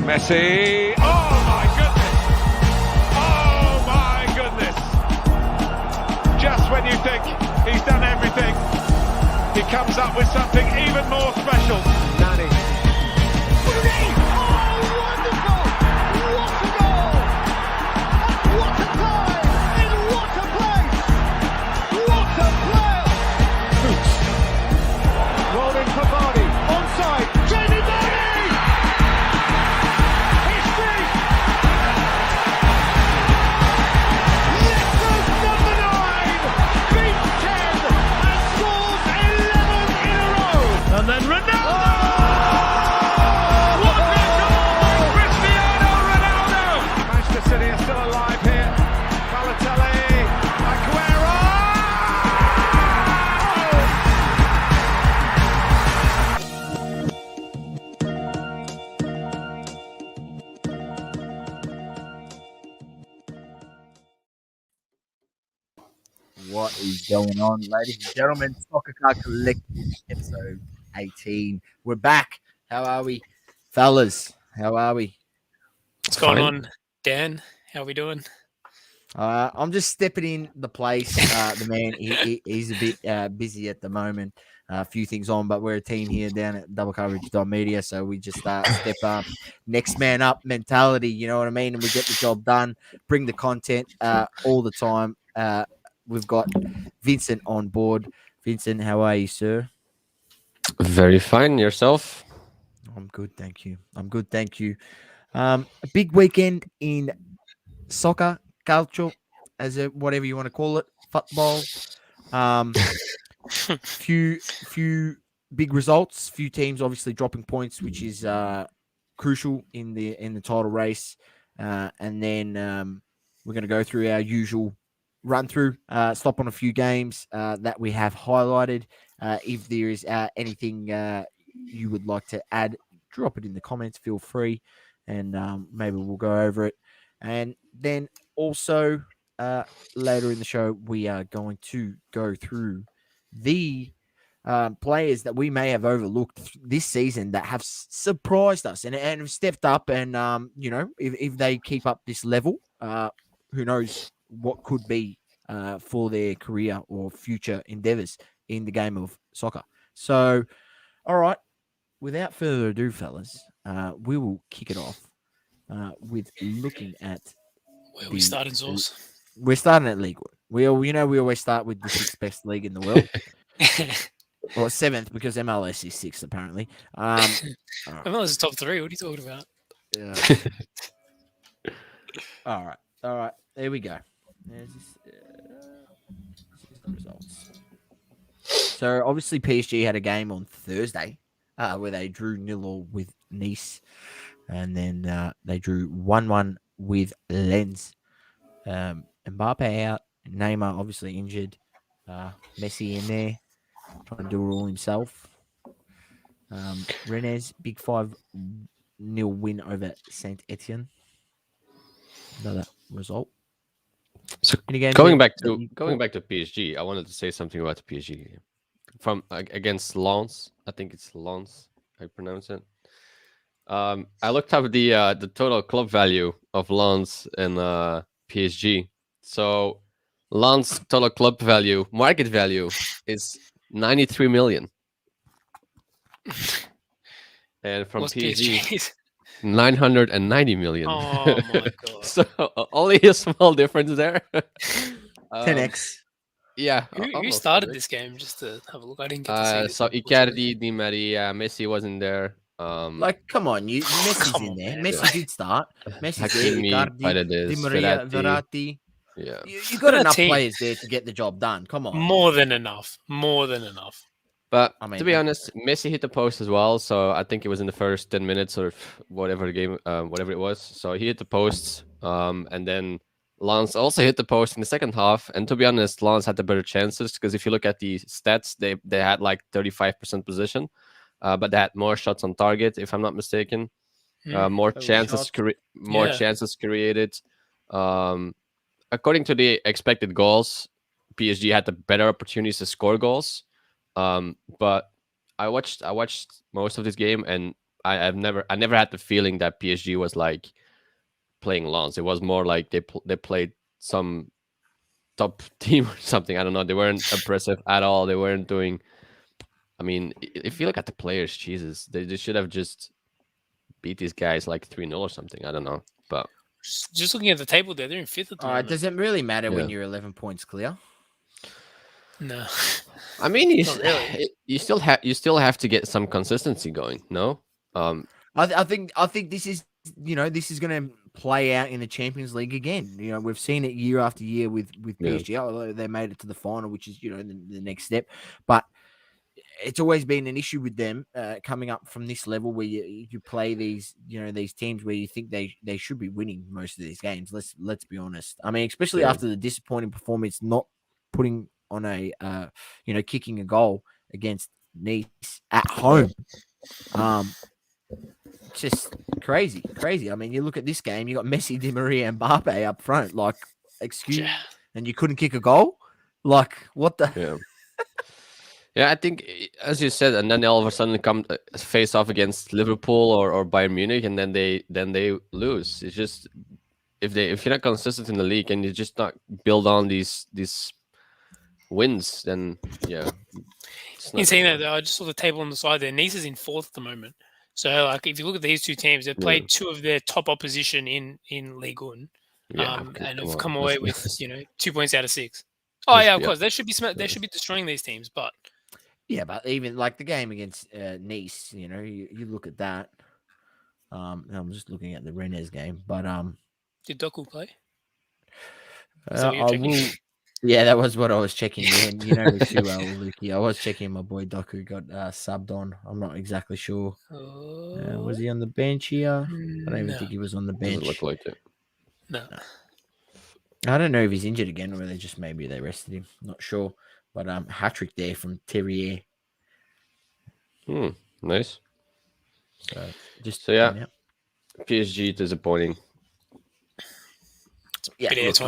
Messi. Oh my goodness. Oh my goodness. Just when you think he's done everything, he comes up with something even more special. Nani. Oh, wonderful! What a goal! And what a time! In what a place! What a player! Rolling for Vardy. Onside. Jamie Vardy! History! Leicester number 9 beats 10 and scores 11 in a row! And then Ronaldo! What a goal by Cristiano Ronaldo! Manchester City are still alive here. Balotelli. Aguero! What is going on, ladies and gentlemen? Soccer Card Collective, episode 18. We're back. How are we, fellas? How are we? What's going on, Dan? How we doing? I'm just stepping in the place. The man, he's a bit busy at the moment. A few things on, but we're a team here down at doublecoverage.media, so we just step up, next man up mentality, you know what I mean? And we get the job done, bring the content all the time. We've got Vincent on board. Vincent, how are you, sir? Very fine. Yourself? I'm good, thank you. A big weekend in soccer, culture, whatever you want to call it, football. Few big results. Few teams obviously dropping points, which is crucial in the title race. And then we're going to go through our usual run through, stop on a few games that we have highlighted. If there is anything you would like to add, drop it in the comments. Feel free, and maybe we'll go over it. And then also later in the show, we are going to go through the players that we may have overlooked this season that have surprised us and have stepped up. And if they keep up this level, who knows what could be for their career or future endeavors in the game of soccer. So, all right, without further ado, fellas, we will kick it off with looking at Where we started, Zors. We're starting at League One. We always start with the sixth best league in the world. Or seventh, because MLS is sixth, apparently. MLS is top 3. What are you talking about? All right. There we go. There's the results. So obviously PSG had a game on Thursday where they drew 0-0 with Nice, and then they drew 1-1 with Lens. Mbappe out, Neymar obviously injured, Messi in there trying to do it all himself. Rennes big 5-0 win over Saint Etienne. Another result. So going back to PSG, I wanted to say something about the PSG from against Lens. I think it's Lens. I pronounce it. I looked up the total club value of Lens and PSG. So Lens total club value, market value, is 93 million, and from PSG. 990 million. Oh my god! So only a small difference there. 10x. Yeah. Who started this game? Just to have a look. I didn't get to see this. So Icardi, Di Maria, Messi wasn't there. Come on, Messi's in there. Messi did start. Messi's there. Icardi, Di Maria, Verratti. Yeah. You got enough players there to get the job done. Come on. More than enough. But to be honest, Messi hit the post as well. So I think it was in the first 10 minutes or whatever the game, whatever it was. So he hit the posts. And then Lens also hit the post in the second half. And to be honest, Lens had the better chances because if you look at the stats, they had like 35% position, but they had more shots on target, if I'm not mistaken. More chances created. According to the expected goals, PSG had the better opportunities to score goals. But I watched most of this game, and I never had the feeling that PSG was like playing Lens. It was more like they played some top team or something. I don't know. They weren't impressive at all. They weren't doing. I mean, if you look at the players, Jesus, they should have just beat these guys like 3-0 or something. I don't know, but just looking at the table there, they're in fifth at the moment. Does it really matter when Yeah. you're 11 points clear? No, I mean, not really. you still have to get some consistency going. No, I think this is this is going to play out in the Champions League again. We've seen it year after year with PSG. Although they made it to the final, which is the next step, but it's always been an issue with them coming up from this level where you play these these teams where you think they should be winning most of these games. Let's be honest. I mean, especially after the disappointing performance, not putting on a kicking a goal against Nice at home. Just crazy. I mean, you look at this game, you got Messi, Di Maria, and Mbappe up front. Like, and you couldn't kick a goal. Like, what the? Yeah. Yeah, I think, as you said, and then they all of a sudden come face off against Liverpool or Bayern Munich, and then they lose. It's just if you're not consistent in the league and you just not build on these wins, then yeah. In saying that, though, I just saw the table on the side there. Nice is in fourth at the moment. So, like, if you look at these two teams, they've played two of their top opposition in Ligue 1, and have come away with 2 points out of 6. Oh yeah, of course they should be destroying these teams, but. Yeah, but even like the game against Nice, you look at that. I'm just looking at the Rennes game, but did Doku play? Yeah, that was what I was checking. You know me too well, Lukey. I was checking my boy Doku got subbed on. I'm not exactly sure. Was he on the bench here? I don't even think he was on the bench. Doesn't look like it. No. I don't know if he's injured again or maybe they rested him. Not sure. But hat-trick there from Terrier. Nice. So PSG disappointing. Yeah, it's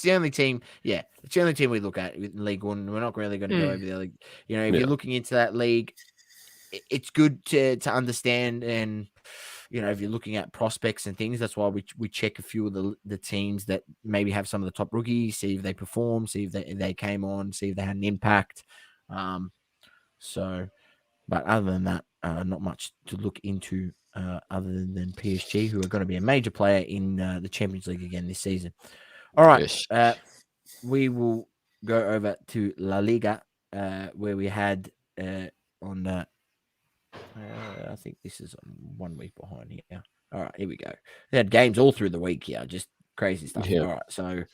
the only team. Yeah, it's the only team we look at in League One. We're not really going to go over there. Like, if you're looking into that league, it's good to understand. And if you're looking at prospects and things, that's why we check a few of the teams that maybe have some of the top rookies, see if they perform, see if they came on, see if they had an impact. But other than that, not much to look into other than PSG, who are going to be a major player in the Champions League again this season. All right, we will go over to La Liga, where we had on. I think this is 1 week behind here. All right, here we go. They had games all through the week here, just crazy stuff. Yeah. All right, so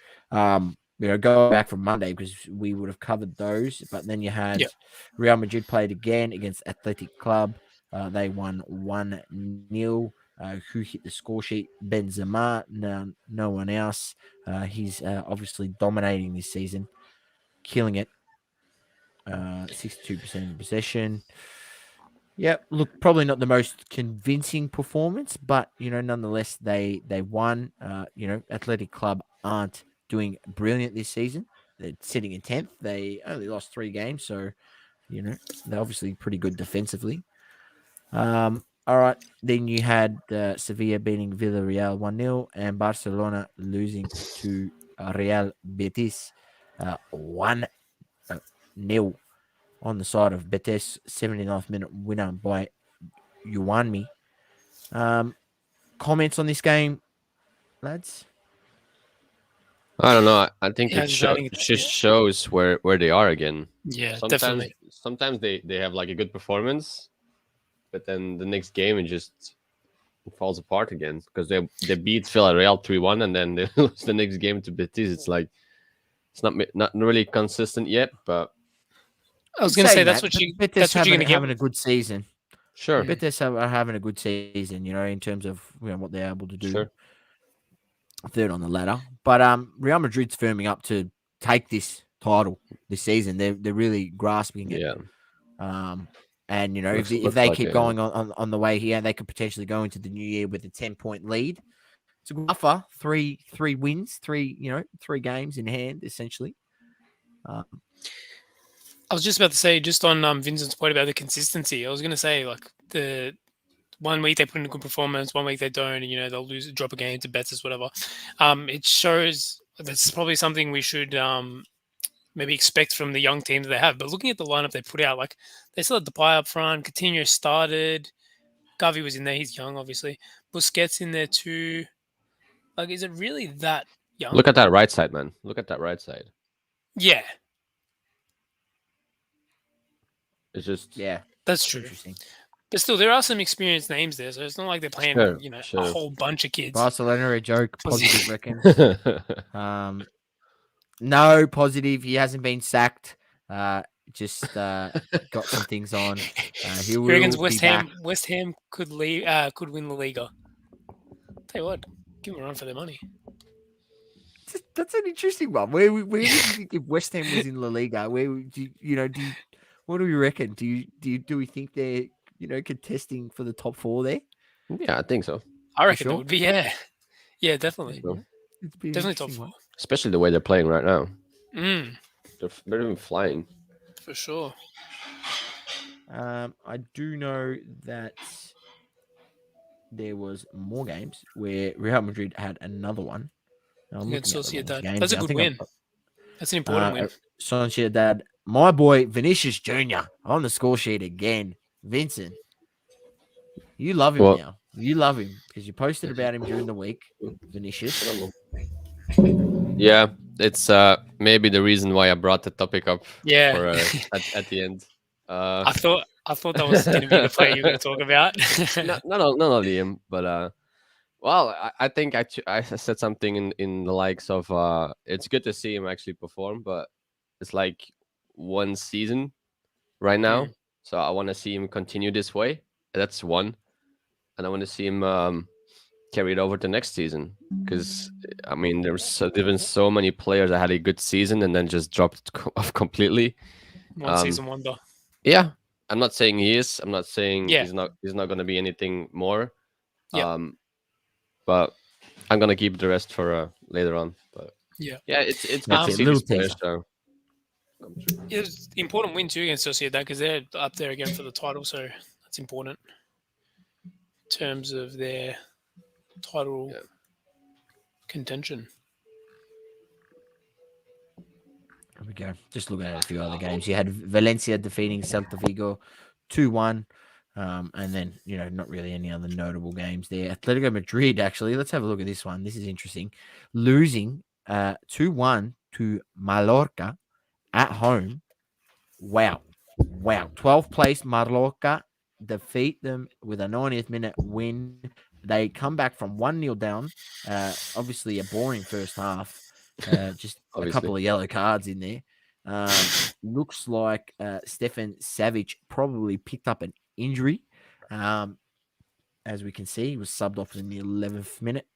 go back from Monday because we would have covered those. But then you had Real Madrid played again against Athletic Club. They won 1-0. Who hit the score sheet? Benzema. No one else. He's obviously dominating this season, killing it. 62% possession. Yeah, look, probably not the most convincing performance, but nonetheless, they won. Athletic Club aren't doing brilliant this season. They're sitting in 10th. They only lost 3 games, so they're obviously pretty good defensively. All right, then you had Sevilla beating Villarreal 1-0 and Barcelona losing to Real Betis 1-0. On the side of Betis, 79th minute winner by Yuanmi. Comments on this game, lads? I don't know. I think it just shows where they are again. Yeah, definitely. Sometimes they have like a good performance, but then the next game it falls apart again because they beat Villarreal 3-1 and then they lose the next game to Betis. It's like it's not really consistent yet, but. I was going to say that's what you're going to get. Having a good season. Sure. Betis are having a good season, in terms of what they're able to do. Sure. Third on the ladder. But Real Madrid's firming up to take this title this season. They're really grasping it. Yeah. And if they keep going on the way here, they could potentially go into the new year with a 10-point lead. It's a good offer. Three wins, three games in hand, essentially. I was just about to say, just on Vincent's point about the consistency, I was going to say, like, the 1 week they put in a good performance, 1 week they don't, and they'll drop a game to Betis, whatever. It shows that's probably something we should maybe expect from the young team that they have. But looking at the lineup they put out, like they still had Depay up front, Coutinho started, Gavi was in there, he's young, obviously. Busquets in there too. Like, is it really that young? Look at that right side, man. Look at that right side. Yeah. It's just that's true. Interesting. But still, there are some experienced names there, so it's not like they're playing a whole bunch of kids. Barcelona a joke. Positive reckon. No positive. He hasn't been sacked. Just got some things on. He will reckons be West back. Ham could win the Liga. Tell you what, give them a run for their money. That's an interesting one. Where would you think if West Ham was in La Liga? Where would what do we reckon? Do we think they're contesting for the top 4 there? Yeah, I think so. I reckon it would be. Yeah, definitely. Definitely top 4. Especially the way they're playing right now. Mm. They're even flying. For sure. I do know that there was more games where Real Madrid had another one. That's a good win. That's an important win. Sociedad, my boy Vinicius Jr. on the score sheet again. Vincent, you love him now. You love him because you posted about him during the week. Vinicius. Yeah, it's maybe the reason why I brought the topic up. Yeah. For, at the end. I thought that was going to be the player you were going to talk about. no, Liam. But I think I said something in the likes of it's good to see him actually perform, but it's like one season right now, so I want to see him continue this way. That's one, and I want to see him carry it over to next season because I mean there's been so many players that had a good season and then just dropped off completely. One season wonder. Yeah, I'm not saying he is. I'm not saying he's not going to be anything more. Yeah. But I'm gonna keep the rest for later on. But it's good to see these players. It was an important win too against Sociedad because they're up there again for the title, so that's important in terms of their title contention. There we go. Just looking at a few other games. You had Valencia defeating Celta Vigo 2-1. And then, not really any other notable games there. Atletico Madrid, actually, let's have a look at this one. This is interesting. Losing 2-1 to Mallorca at home. Wow. 12th place Mallorca defeat them with a 90th minute win. They come back from 1-0 down. Obviously, a boring first half. Just a couple of yellow cards in there. Looks like Stefan Savic probably picked up an injury. As we can see, he was subbed off in the 11th minute.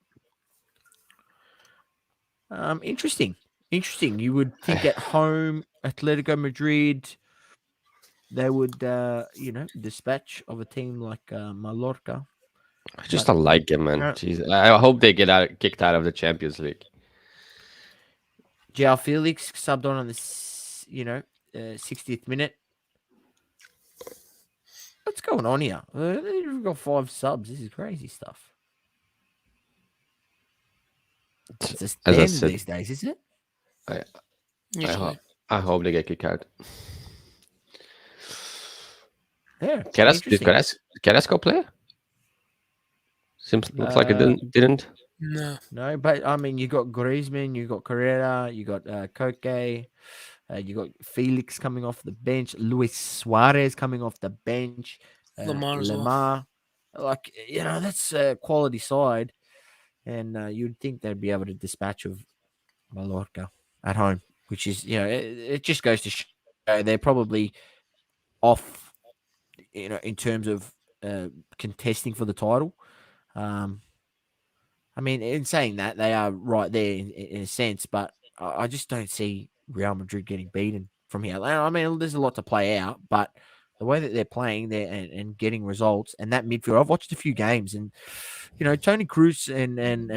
Interesting. You would think at home, Atletico Madrid, they would, dispatch of a team like Mallorca. I just don't like him, man. Jeez. I hope they get kicked out of the Champions League. João Felix subbed on the 60th minute. What's going on here? We've got 5 subs. This is crazy stuff. It's a standard these days, isn't it? I hope they get kicked out. Yeah. Carrasco play? Looks like it didn't. No, but I mean, you got Griezmann, you got Carrera, you got Koke, you got Felix coming off the bench, Luis Suarez coming off the bench, Lemar. Like, that's a quality side, and you'd think they'd be able to dispatch of Mallorca at home, which is, it just goes to show they're probably off, in terms of contesting for the title. I mean, in saying that, they are right there in a sense, but I just don't see Real Madrid getting beaten from here. I mean, there's a lot to play out, but the way that they're playing there and getting results, and that midfield, I've watched a few games, and Toni Kroos and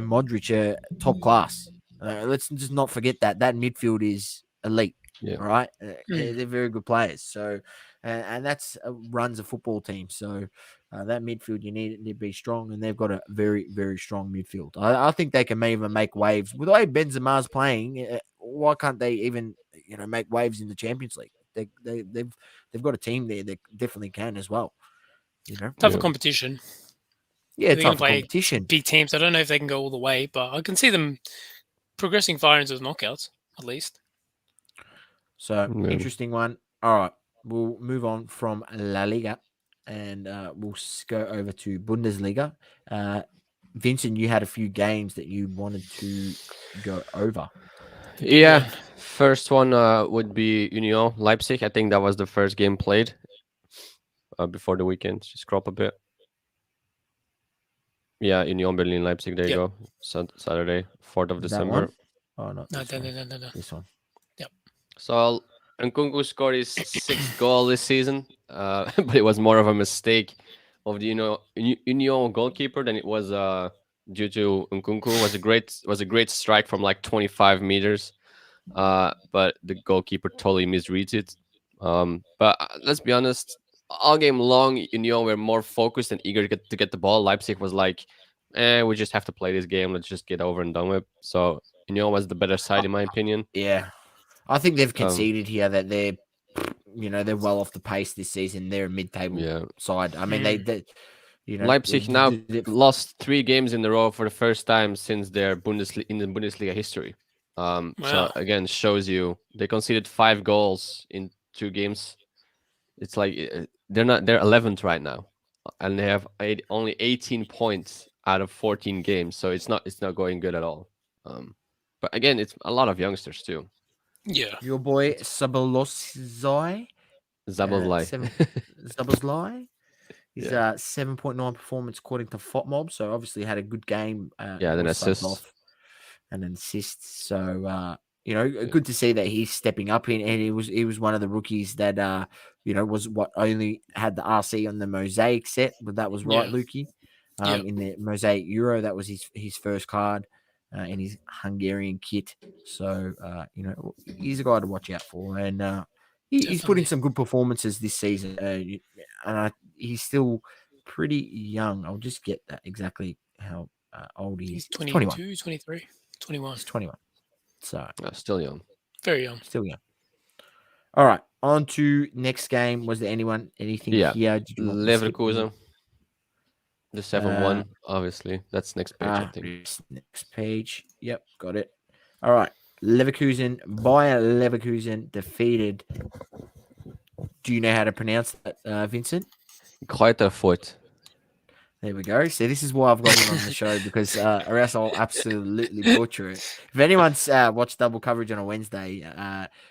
Modric are top class. Let's just not forget that midfield is elite. right? They're very good players. So, and that's runs a football team. So that midfield you need to be strong, and they've got a very, very strong midfield. I think they can even make waves with the way Benzema's playing. Why can't they even make waves in the Champions League? They've got a team there that definitely can as well. Tougher competition. Yeah, they're going tougher to play competition. Big teams. I don't know if they can go all the way, but I can see them progressing far into the knockouts at least. So interesting one. All right, we'll move on from La Liga, and we'll go over to Bundesliga. Vincent, you had a few games that you wanted to go over. Yeah, first one would be Union Leipzig. I think that was the first game played before the weekend. Just crop a bit. Yeah, Union Berlin Leipzig. There you go. Saturday, 4th of December. Oh no, no. This one. Yep. So Nkunku scored his 6th goal this season, but it was more of a mistake of the Union goalkeeper than it was due to Nkunku. Was a great strike from like 25 meters, but the goalkeeper totally misreads it. But let's be honest, all game long, Union were more focused and eager to get the ball. Leipzig was like, we just have to play this game. Let's just get over and done with. So Union was the better side, in my opinion. Yeah. I think they've conceded here that they're well off the pace this season. They're a mid-table side. I mean, they Leipzig now lost 3 games in a row for the first time since their Bundesliga history. Wow. So again, shows you they conceded 5 goals in 2 games. It's like they're 11th right now, and they have only 18 points out of 14 games. So it's not going good at all. But again, it's a lot of youngsters too. Yeah. Your boy Zabazlai. Zabazlai. He's 7.9 performance according to FOTMob. So obviously had a good game. Then assists. And an assist. So good to see that he's stepping up in, and he was one of the rookies that was what only had the RC on the Mosaic set, but that was right, Lukey. In the Mosaic Euro, that was his first card. In his Hungarian kit. So, he's a guy to watch out for. And he's putting some good performances this season. And he's still pretty young. I'll just get that exactly how old he is. He's 22, 23, 21. He's 21. So, still young. Very young. Still young. All right. On to next game. Was there anything here? Leverkusen. The 7-1, obviously. That's next page, I think. Next page. Yep, got it. All right. Leverkusen, Bayer Leverkusen defeated. Do you know how to pronounce that, Vincent? Kräuterfurt. There we go. See, this is why I've got him on the show, because or else I'll absolutely butcher it. If anyone's watched double coverage on a Wednesday,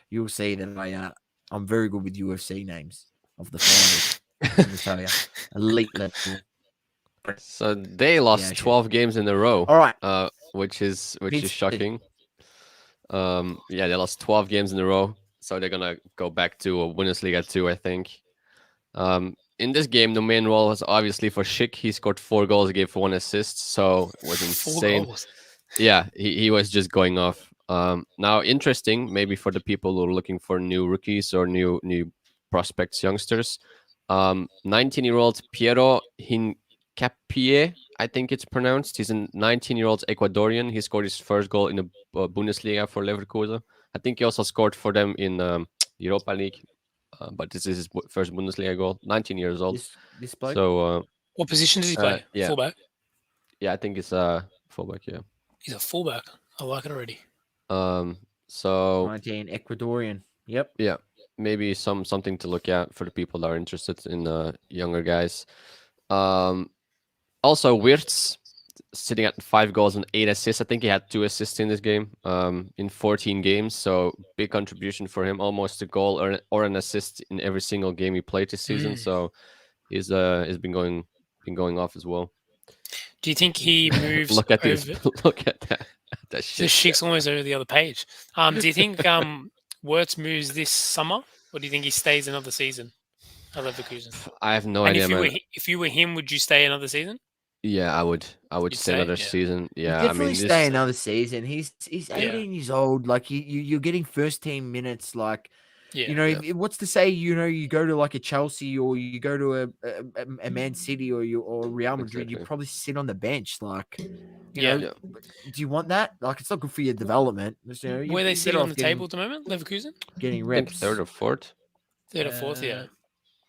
you'll see that I'm very good with UFC names of the founders. Let me tell you. Elite level. So they lost 12 games in a row. All right, which is shocking. They lost 12 games in a row, so they're gonna go back to a Bundesliga 2, I think. In this game, the main role was obviously for Schick. He scored 4 goals, gave 1 assist, so it was insane. 4 goals. Yeah, he was just going off. Now, interesting, maybe for the people who are looking for new rookies or new prospects, youngsters. 19-year-old Piero Hincapié, I think it's pronounced. He's a 19-year-old Ecuadorian. He scored his first goal in the Bundesliga for Leverkusen. I think he also scored for them in Europa League. But this is his first Bundesliga goal. 19 years old. This bloke? So, what position does he play? Fullback? Yeah, I think it's fullback, yeah. He's a fullback. I like it already. So 19 Ecuadorian. Yep. Yeah, maybe something to look at for the people that are interested in younger guys. Also, Wirtz sitting at 5 goals and 8 assists. I think he had 2 assists in this game in 14 games. So big contribution for him. Almost a goal or an assist in every single game he played this season. So he's been going off as well. Do you think he moves? Look at this. Look at that. That shit. The Schick's almost over the other page. Do you think Wirtz moves this summer, or do you think he stays another season at Leverkusen? I have no idea, man. If you were him, would you stay another season? Yeah, I would You'd say say, another yeah. season. Yeah, Definitely I mean stay this. another season. He's 18 years old. Like you're getting first team minutes. Like Yeah. you know, Yeah. what's to say? You know, you go to like a Chelsea or you go to a Man City or Real Madrid. You Exactly. probably sit on the bench. Like you Yeah. know, Yeah. do you want that? Like it's not good for your development. You know, Where are they you're sitting better on off the table at the moment? Leverkusen? getting I think reps. third or fourth. Third or fourth, yeah.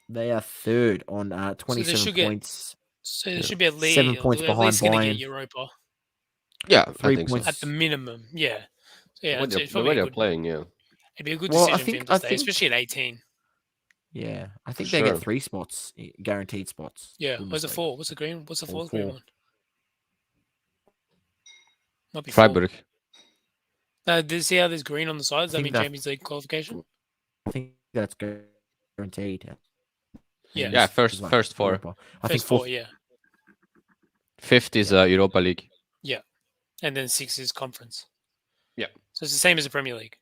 They are third on So they 27 should get. points. So they Yeah. should be 7 points at behind least going to get Bayern. Europa Yeah, I 3 think so. points. at the minimum. Yeah. So yeah, The it's the way probably a they're good. playing, yeah, It'd be a good Well, decision for him to stay, especially at 18. Yeah, I for think they get sure. 3 spots, guaranteed spots. Yeah. Where's the Bundesliga. 4? What's the green? What's the Or fourth green 4. one? Might be 4. Freiburg. Did you see how there's green on the side? Does that think mean that- Champions League qualification? I think that's guaranteed. Yeah. Yeah, It's first like 4. Europa. I think First 4. 4, yeah. Fifth is Europa League. Yeah. And then 6 is conference. Yeah. So it's the same as the Premier League.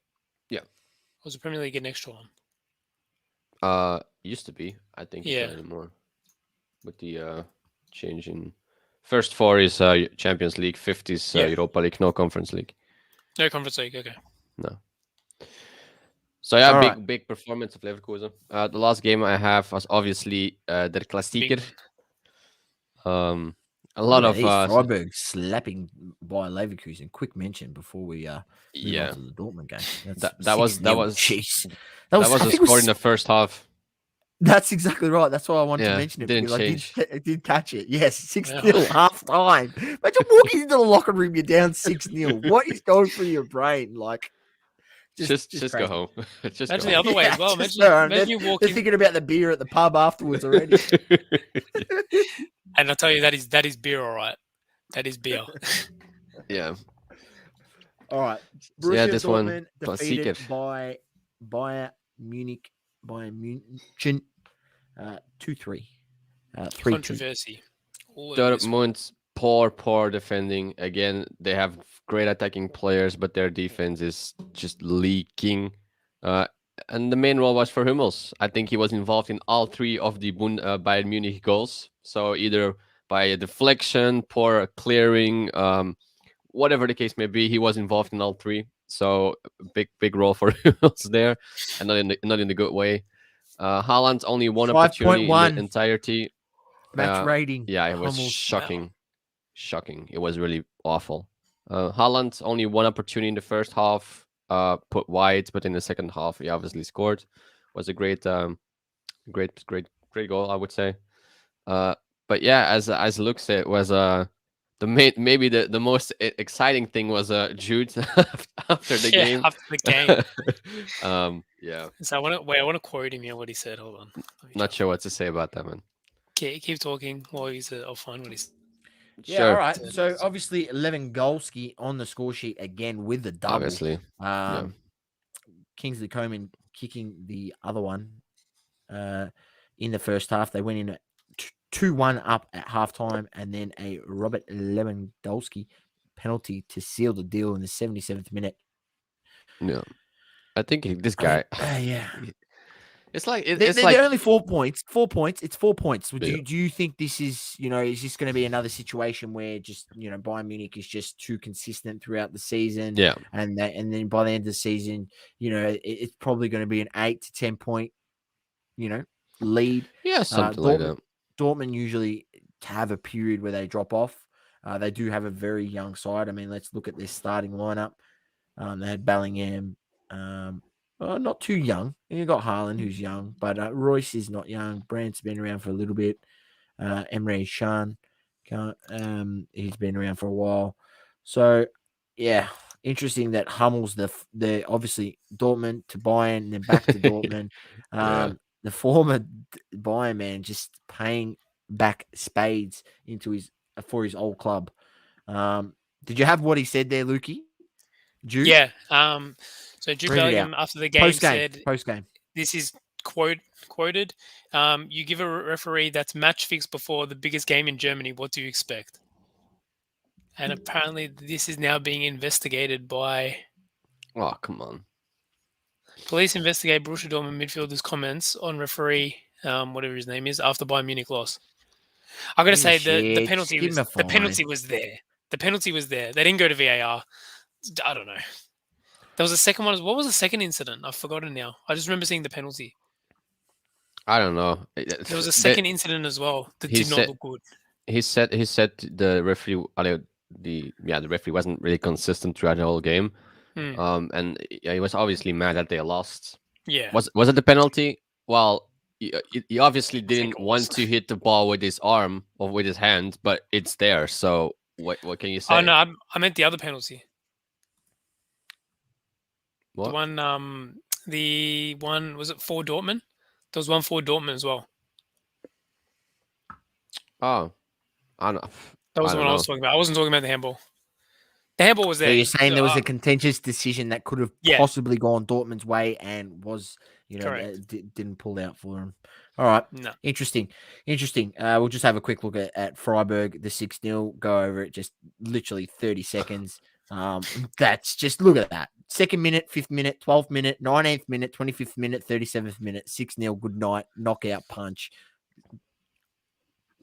Yeah. Or does the Premier League get an extra one? Used to be. I think Yeah. it's not anymore. With the change in first 4 is Champions League, fifth is Yeah. Europa League, no Conference League. No conference league, okay. No. So yeah, All big right. big performance of Leverkusen. The last game I have was obviously Der Klassieker. A lot of Freiburg slapping by Leverkusen. Quick mention before we move yeah. on to the Dortmund game. That was 6-0. Jeez. that was I a think it score in the first half. That's exactly right. That's why I wanted Yeah, to mention it didn't because change. I did catch it. Yes, 6-0 Yeah. half time. Imagine walking into the locker room, you're down 6-0. What is going through your brain? Like, Just go crazy. home. Just Imagine go the home. other way as well. just Imagine they're- you They're walking, thinking about the beer at the pub afterwards already. and I'll tell you that is beer, all right. That is beer. Yeah. All right. So yeah, Borussia this one, Dortmund defeated Klassiker. by Bayern Munich 2-3. 3-2. Controversy. All over this one. Dortmund's poor defending. Again, they have great attacking players, but their defense is just leaking. And the main role was for Hummels. I think he was involved in all 3 of the Bayern Munich goals. So either by a deflection, poor clearing, whatever the case may be, he was involved in all 3. So big role for Hummels there, and not in the good way. Haaland's only one opportunity in 5.1. the entirety. Match rating. Yeah, it was Hummels. shocking. Shocking. It was really awful. Haaland only one opportunity in the first half, put wide, but in the second half he obviously scored. Was a great goal, I would say. But yeah, as Luke said, it was maybe the most exciting thing was Jude after the game. After the game. Yeah. So I want to quote him here. What he said. Hold on. Not sure what to say about that, man. Keep talking while I'll find what he's. Yeah, Sure. all right. So obviously Lewandowski on the score sheet again with the double. Obviously. Kingsley Coman kicking the other one in the first half. They went in at 2-1 up at halftime, and then a Robert Lewandowski penalty to seal the deal in the 77th minute. Yeah. I think this guy. Yeah. It's like they're only 4 points. 4 points. It's 4 points. Yeah. Do you think this is, is this going to be another situation where just, Bayern Munich is just too consistent throughout the season? Yeah. And then by the end of the season, it's probably going to be an 8 to 10 point, lead. Yeah, something like that. Dortmund usually have a period where they drop off. They do have a very young side. I mean, let's look at their starting lineup. They had Bellingham. Not too young. You got Haaland, who's young, but Royce is not young. Brandt's been around for a little bit. Emre Can, he's been around for a while. So, yeah, interesting that Hummels, the obviously Dortmund to Bayern, and then back to Dortmund. The former Bayern man just paying back spades for his old club. Did you have what he said there, Lukey? Jude? Yeah. So Jude Bellingham after the game said, post-game. This is quoted. You give a referee that's match fixed before the biggest game in Germany. What do you expect? And apparently this is now being investigated by... Oh, come on. Police investigate Borussia Dortmund midfielder's comments on referee, whatever his name is, after Bayern Munich loss. I got to say Give the him penalty was a the penalty fine. was there. The penalty was there. They didn't go to VAR. I don't know. There was a second one. What was the second incident? I've forgotten now. I just remember seeing the penalty. I don't know. There was a second incident as well that he did said- not look good. He said the referee, the referee wasn't really consistent throughout the whole game. And he was obviously mad that they lost. Yeah. Was it the penalty? Well, he obviously didn't want to hit the ball with his arm or with his hand, but it's there. So what can you say? Oh no, I meant the other penalty. What? The one was it for Dortmund? There was one for Dortmund as well. Oh, I don't know. That was the one I was talking about. I wasn't talking about the handball. The handball was there. So you're saying there was a contentious decision that could have possibly gone Dortmund's way and was, didn't pull out for him. All right. No. Interesting. We'll just have a quick look at Freiburg, the 6-0. Go over it just literally 30 seconds. That's just, look at that. 2nd minute, 5th minute, 12th minute, 19th minute, 25th minute, 37th minute, 6-0, good night, knockout punch.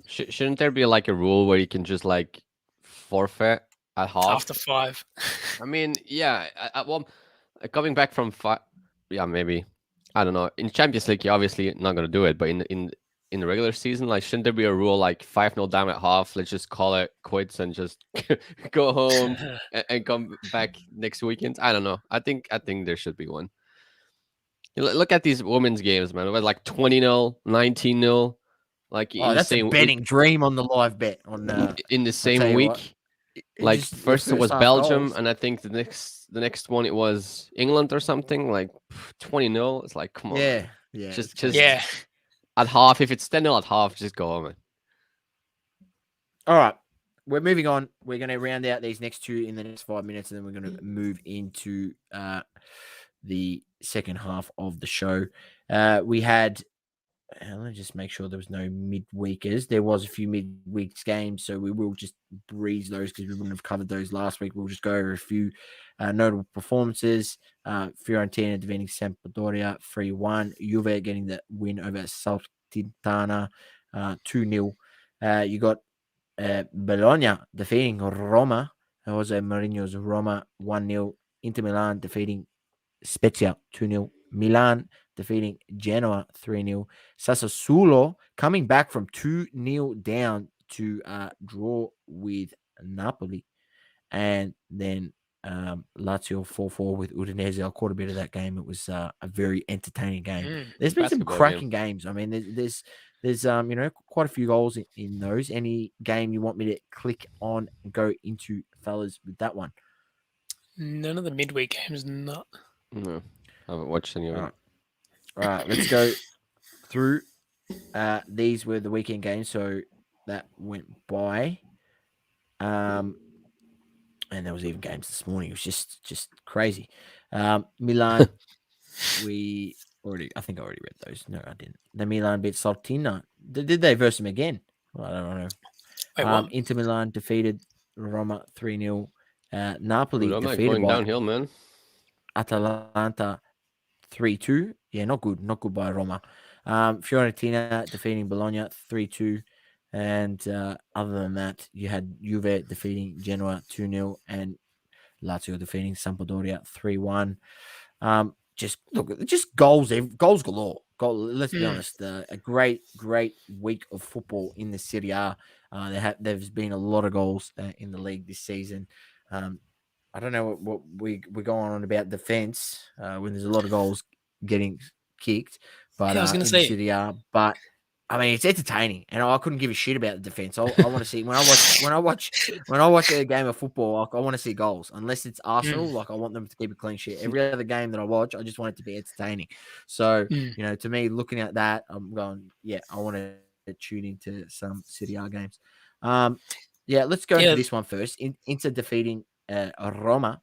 Shouldn't there be like a rule where you can just like forfeit at half? After 5. I mean, yeah. Well, coming back from 5, yeah, maybe. I don't know. In Champions League, you're obviously not going to do it, but in the regular season, like, shouldn't there be a rule like 5-0 down at half? Let's just call it quits and just go home and come back next weekend. I don't know. I think there should be one. Look at these women's games, man. It was like 20-0, 19-0. Like, that's a betting dream on the live bet on in the same week. Like, first it was Belgium, and I think the next one it was England or something. Like 20-0. It's like, come on. Yeah. Just at half. If it's 10-0 at half, just go home. All right. We're moving on. We're going to round out these next two in the next 5 minutes, and then we're going to move into the second half of the show. We had. Let me just make sure there was no midweekers. There was a few midweeks games, so we will just breeze those because we wouldn't have covered those last week. We'll just go over a few notable performances. Fiorentina defeating Sampdoria 3-1. Juve getting the win over Salernitana 2-0. You got Bologna defeating Roma. Jose Mourinho's Roma 1-0. Inter Milan defeating Spezia 2-0. Milan defeating Genoa 3-0. Sassuolo coming back from 2-0 down to draw with Napoli. And then Lazio 4-4 with Udinese. I caught a bit of that game. It was a very entertaining game. There's been some cracking games. I mean, there's quite a few goals in those. Any game you want me to click on and go into, fellas, with that one? None of the midweek games, not. No, I haven't watched any of it. All right, let's go through. These were the weekend games, so that went by. And there was even games this morning. It was just crazy. Milan, I think I already read those. No, I didn't. The Milan beat Saltina. Did they verse them again? Well, I don't know. Inter Milan defeated Roma 3-0. Napoli defeated going downhill, man. Atalanta 3-2. Yeah, not good by Roma. Fiorentina defeating Bologna 3-2. And other than that, you had Juve defeating Genoa 2-0 and Lazio defeating Sampdoria 3-1. Just goals galore. Let's be honest. A great week of football in the Serie A. There's been a lot of goals in the league this season. I don't know what we're going on about defense when there's a lot of goals getting kicked, but I was going to say Serie A. But I mean, it's entertaining, and I couldn't give a shit about the defense. I want to see when I watch a game of football. I want to see goals. Unless it's Arsenal, like I want them to keep a clean sheet. Every other game that I watch, I just want it to be entertaining. So to me, looking at that, I'm going, yeah, I want to tune into some Serie A games. Let's go into this one first. Inter defeating Roma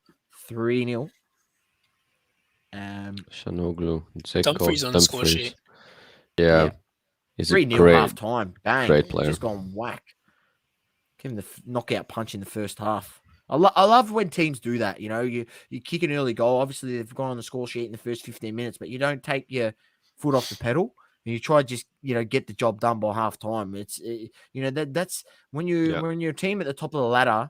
3-0. Shanoglu, Dumfries on the score sheet. Yeah. He's 3-0 half time. Bang. Great player. Just gone whack. Give him the knockout punch in the first half. I love when teams do that. You kick an early goal. Obviously, they've gone on the score sheet in the first 15 minutes, but you don't take your foot off the pedal. and you try to just get the job done by half time. That's when you're a team at the top of the ladder,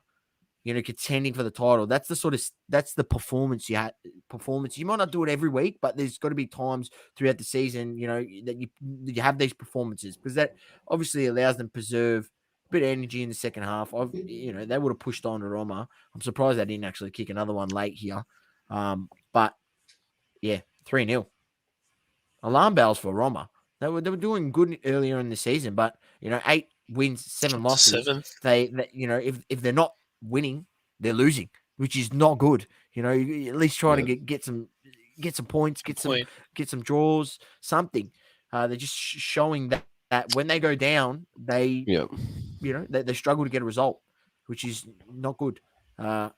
contending for the title. That's the performance you had. Performance. You might not do it every week, but there's got to be times throughout the season, that you have these performances, because that obviously allows them to preserve a bit of energy in the second half. They would have pushed on to Roma. I'm surprised they didn't actually kick another one late here. But yeah, 3-0. Alarm bells for Roma. They were doing good earlier in the season, but 8 wins, 7 losses. 7. They if they're not winning, they're losing, which is not good. You at least try to get some points, get some draws, something. They're just showing that when they go down, they they struggle to get a result, which is not good. And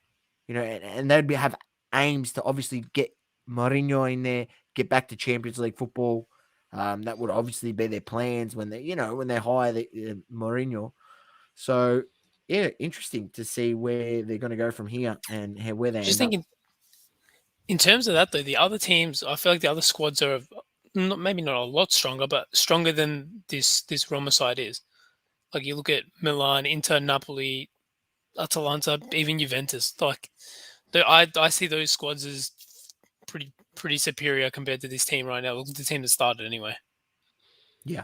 they'd have aims to obviously get Mourinho in there, get back to Champions League football. That would obviously be their plans when they hire Mourinho. So yeah, interesting to see where they're going to go from here and where they Just end thinking, up. In terms of that though, the other teams, I feel like the other squads are maybe not a lot stronger, but stronger than this Roma side is. Like you look at Milan, Inter, Napoli, Atalanta, even Juventus. Like I see those squads as pretty superior compared to this team right now. Look at the team that started anyway. Yeah,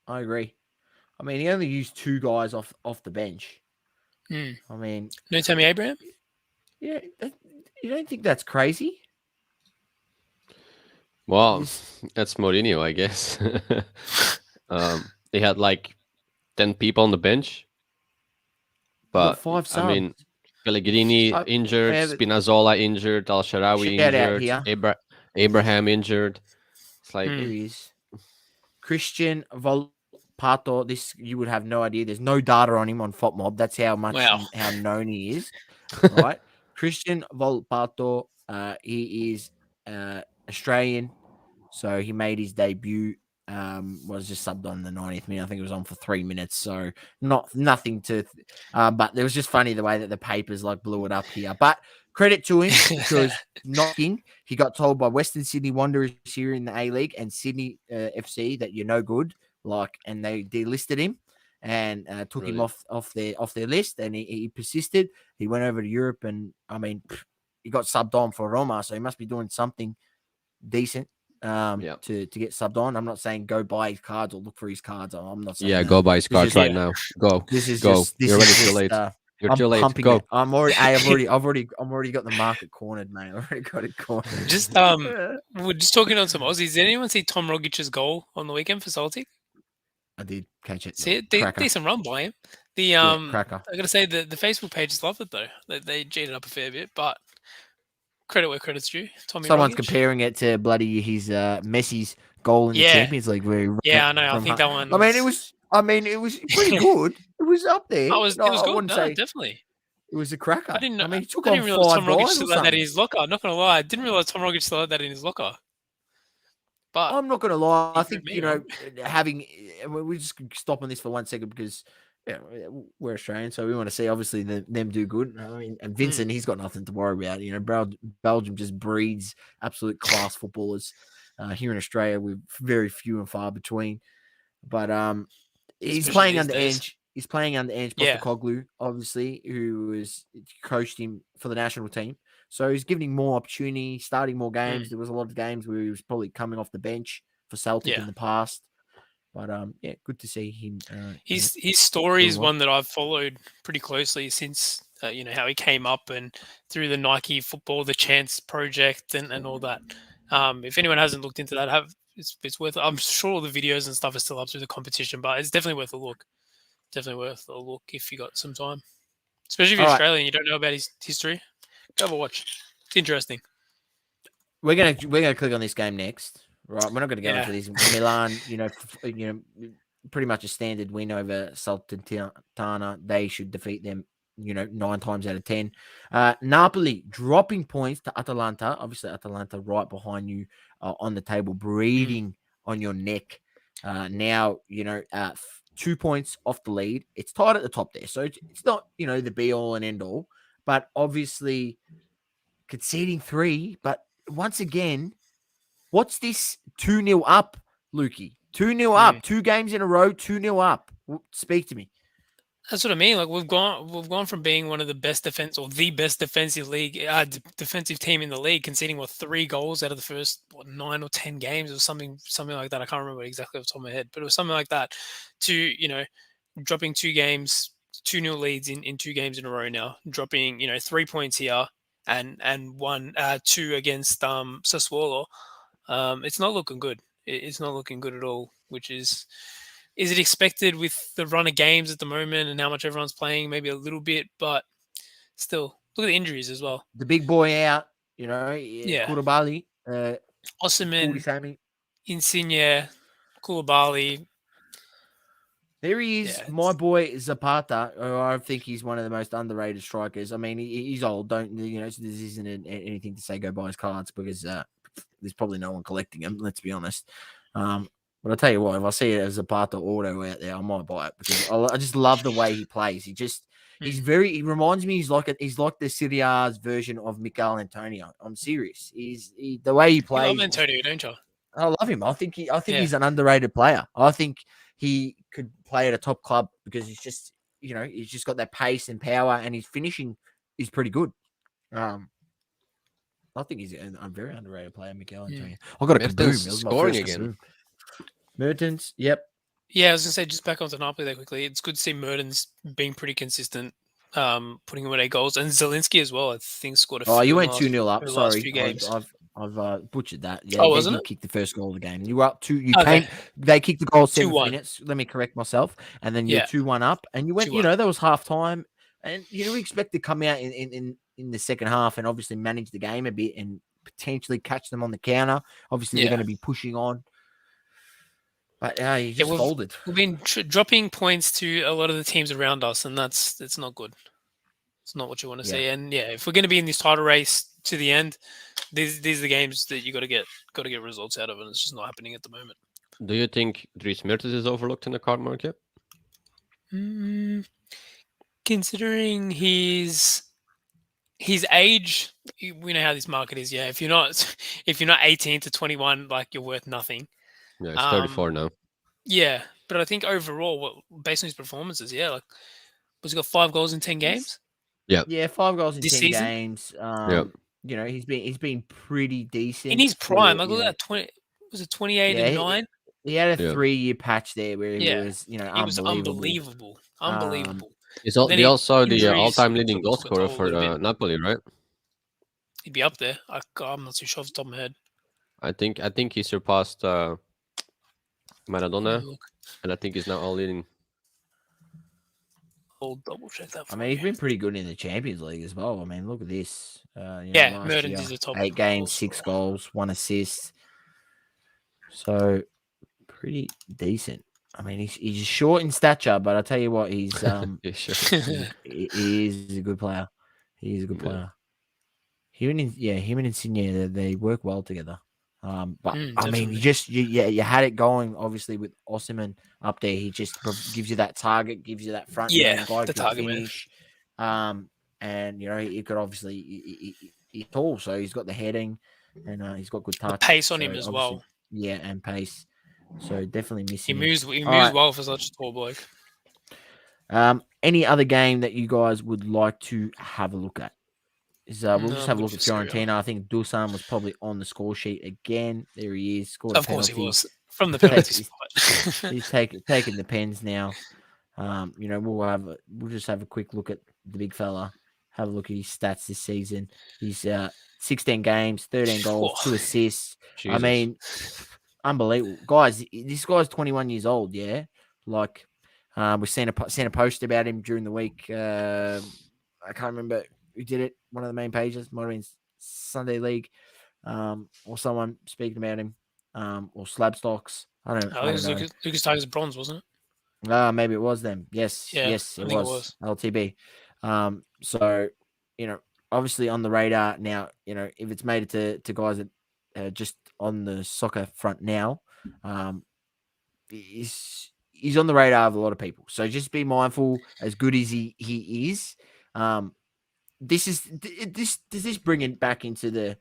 I agree. I mean, he only used 2 guys off the bench. I mean, no Tammy Abraham. Yeah, you don't think that's crazy? Well, that's Mourinho, I guess. They had like 10 people on the bench, but 5 subs. I mean, Pellegrini injured, Spinazzola injured, Al Sharawi injured, Abraham injured. It's like here he is. Christian Volpato. This you would have no idea. There's no data on him on FotMob. That's how much how known he is. Right, Christian Volpato. He is Australian, so he made his debut. Was just subbed on the 90th minute. I think it was on for 3 minutes, so nothing to. But it was just funny the way that the papers blew it up here. But credit to him because knocking, he got told by Western Sydney Wanderers here in the A League and Sydney FC that you're no good, and they delisted him and took him off their list, and he persisted. He went over to Europe, and I mean, he got subbed on for Roma, so he must be doing something decent. To get subbed on. I'm not saying go buy his cards or look for his cards. I'm not saying go buy his cards right now. Go. You're already too late. You're too late. Go. I've already got the market cornered, mate. I've already got it cornered. We're just talking on some Aussies. Did anyone see Tom Rogic's goal on the weekend for Celtic? I did catch it. See, decent run by him. Cracker. I gotta say the Facebook pages loved it though. They G'd it up a fair bit, but credit where credit's due. Someone's comparing it to bloody his Messi's goal in the Champions League. Where I know. I think that one. I mean, it was pretty good. It was up there. It was good. No, definitely. It was a cracker. I didn't he took realize Tom Rogic still had that in his his locker. I'm not gonna lie. I didn't realize Tom Rogic still had that in his locker. But I'm not gonna lie. I think we're just stopping this for 1 second because we're Australian, so we want to see obviously them do good. I mean, and Vincent, he's got nothing to worry about. Belgium just breeds absolute class footballers. Here in Australia, we're very few and far between. But he's playing under Ange. He's playing under Ange Postecoglou, obviously, who has coached him for the national team. So he's giving him more opportunity, starting more games. There was a lot of games where he was probably coming off the bench for Celtic in the past. But good to see him. His story is one that I've followed pretty closely since how he came up and through the Nike Football the Chance project and all that. If anyone hasn't looked into that, it's worth. I'm sure all the videos and stuff are still up through the competition, but it's definitely worth a look. Definitely worth a look if you got some time, especially if you're Australian and you don't know about his history. Go have a watch. It's interesting. We're gonna click on this game next. Right, we're not going to go into this. Milan, pretty much a standard win over Salernitana. They should defeat them, 9 times out of 10. Napoli dropping points to Atalanta. Obviously, Atalanta right behind you on the table, breathing on your neck. Now, 2 points off the lead. It's tied at the top there, so it's not, the be all and end all. But obviously, conceding 3. But once again, what's this 2-0 up Lukey. 2-0 up. 2 games in a row, 2-0 up. Speak to me. That's what I mean. Like we've gone from being one of the best defense or the best defensive defensive team in the league, conceding 3 goals out of the first 9 or 10 games or something like that. I can't remember exactly off the top of my head, but it was something like that. To dropping 2 2-0 leads in 2 games in a row now, dropping 3 points here and 2 against Sassuolo. It's not looking good. It's not looking good at all, which is. Is it expected with the run of games at the moment and how much everyone's playing? Maybe a little bit, but still, look at the injuries as well. The big boy out, Koulibaly, Osimhen, Insigne, Koulibaly. There he is, my boy Zapata. I think he's one of the most underrated strikers. I mean, he's old. This isn't anything to say go buy his cards because there's probably no one collecting them. Let's be honest. But I'll tell you what, if I see it as Zapata auto out there, I might buy it because I just love the way he plays. He reminds me he's like the Serie A's version of Mikel Antonio. I'm serious. The way he plays. You love Antonio, don't you? I love him. I think he's an underrated player. I think he could play at a top club because he's just got that pace and power, and his finishing is pretty good. I think he's a very underrated player, Mikel Antonio. I got a kaboom. Scoring again. Kaboom. Mertens, yep. Yeah, I was going to say, just back onto Napoli there quickly. It's good to see Mertens being pretty consistent, putting in 8 goals. And Zelensky as well, I think, scored a few. Oh, you went 2-0 up. Sorry. Games. I've butchered that. Yeah, wasn't it? Kicked the first goal of the game. You were up 2. They kicked the goal 7 minutes. Let me correct myself. And then you're 2-1 up. And you went, that was half time. And we expect to come out in the second half and obviously manage the game a bit and potentially catch them on the counter. Obviously, they're going to be pushing on. But you just folded. We've been dropping points to a lot of the teams around us, and it's not good. It's not what you want to see. And if we're going to be in this title race to the end, these are the games that you got to get results out of, and it's just not happening at the moment. Do you think Dries Mertens is overlooked in the card market? Considering his age, we know how this market is. Yeah, if you're not 18 to 21, like you're worth nothing. Yeah, it's 34 now. Yeah, but I think overall, based on his performances, was he got 5 goals in 10 games? Yeah, 5 goals in this 10 season? games. He's been pretty decent in his prime. Look at that 20. Was it 28 and 9? He had a 3-year patch there where he was, he was unbelievable. He's also the all-time leading goal scorer for Napoli, right? He'd be up there. I'm not too sure off the top of my head. I think he surpassed Maradona, and I think he's now all leading. I'll double check that. He's been pretty good in the Champions League as well. I mean, look at this. Mertens is the top. 8 games, 6 goals, 1 assist. So pretty decent. I mean, he's short in stature, but I tell you what, he's he is a good player. He is a good player. Him and Insigne, they work well together. But I mean, you had it going obviously with Osimhen up there. He just gives you that target, gives you that front guy the target finish. And he could obviously he's tall, so he's got the heading and he's got good touch. The pace on him as well. Yeah, and pace. So definitely missing. He moves well for such a tall bloke. Any other game that you guys would like to have a look at? We'll just have a look at Fiorentina. I think Dusan was probably on the score sheet again. There he is. Scored of course he was. From the penalty spot. He's taking the pens now. We'll just have a quick look at the big fella. Have a look at his stats this season. He's 16 games, 13 goals, 2 assists. Jesus. I mean, unbelievable. Guys, this guy's 21 years old, yeah? Like, we've seen a post about him during the week. I can't remember who did it. One of the main pages, might have been Sunday League, or someone speaking about him, or Slabstocks. I don't know. Lucas Tigers Bronze, wasn't it? Maybe it was them. Yes, it was LTB. So, obviously on the radar now, if it's made it to guys that just on the soccer front now, he's on the radar of a lot of people. So just be mindful, as good as he is. Does this bring it back into the?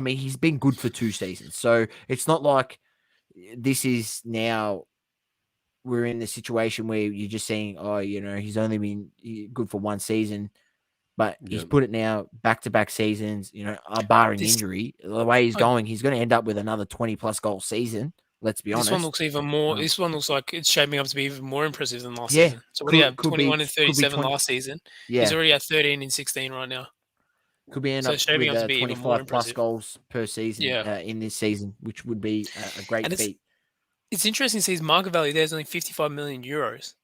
He's been good for 2 seasons, so it's not like this is now we're in the situation where you're just saying, oh, he's only been good for one season, but he's put it now back-to-back seasons, barring injury. The way he's going, he's going to end up with another 20-plus goal season. Let's be honest. This one looks even more. This one looks like it's shaping up to be even more impressive than last season. So what do you have? 21 and 37 last season. Yeah. He's already at 13 and 16 right now. Could be end up with 25-plus goals per season in this season, which would be a great feat. It's interesting to see his market value there is only 55 million euros.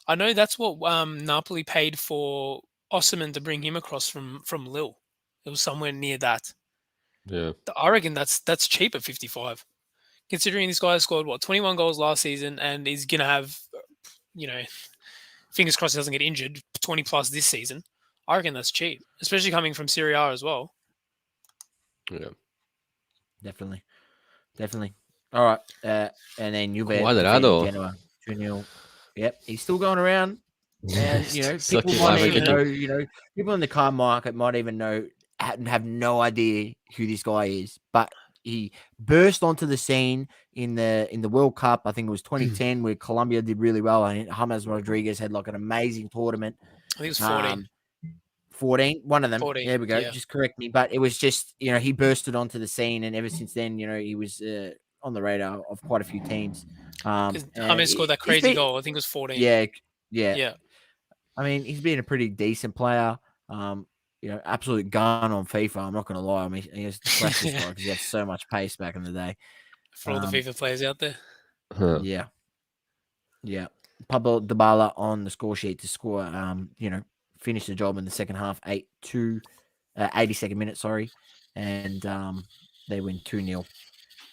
I know that's what Napoli paid for Osimhen to bring him across from Lille. It was somewhere near that. Yeah. I reckon that's cheap at 55. Considering this guy scored 21 goals last season and is gonna have, fingers crossed he doesn't get injured, 20 plus this season. I reckon that's cheap, especially coming from Serie A as well. Yeah, definitely. All right, and then Juve Genoa 2-0. Yep, he's still going around, and people might even know. People in the car market might even know have no idea who this guy is, but he burst onto the scene in the World Cup. I think it was 2010, where Colombia did really well, and James Rodriguez had like an amazing tournament. I think it was 14. 14, one of them. 14, there we go. Yeah. Just correct me, but it was just he bursted onto the scene, and ever since then, he was on the radar of quite a few teams. James scored that crazy goal. I think it was 14. Yeah. I mean, he's been a pretty decent player. Absolute gun on FIFA. I'm not going to lie. I mean, he has to flash this guy because he had so much pace back in the day. For all the FIFA players out there. Yeah. Pablo Dybala on the score sheet to score, finish the job in the second half, 82nd minute, and they win 2-0.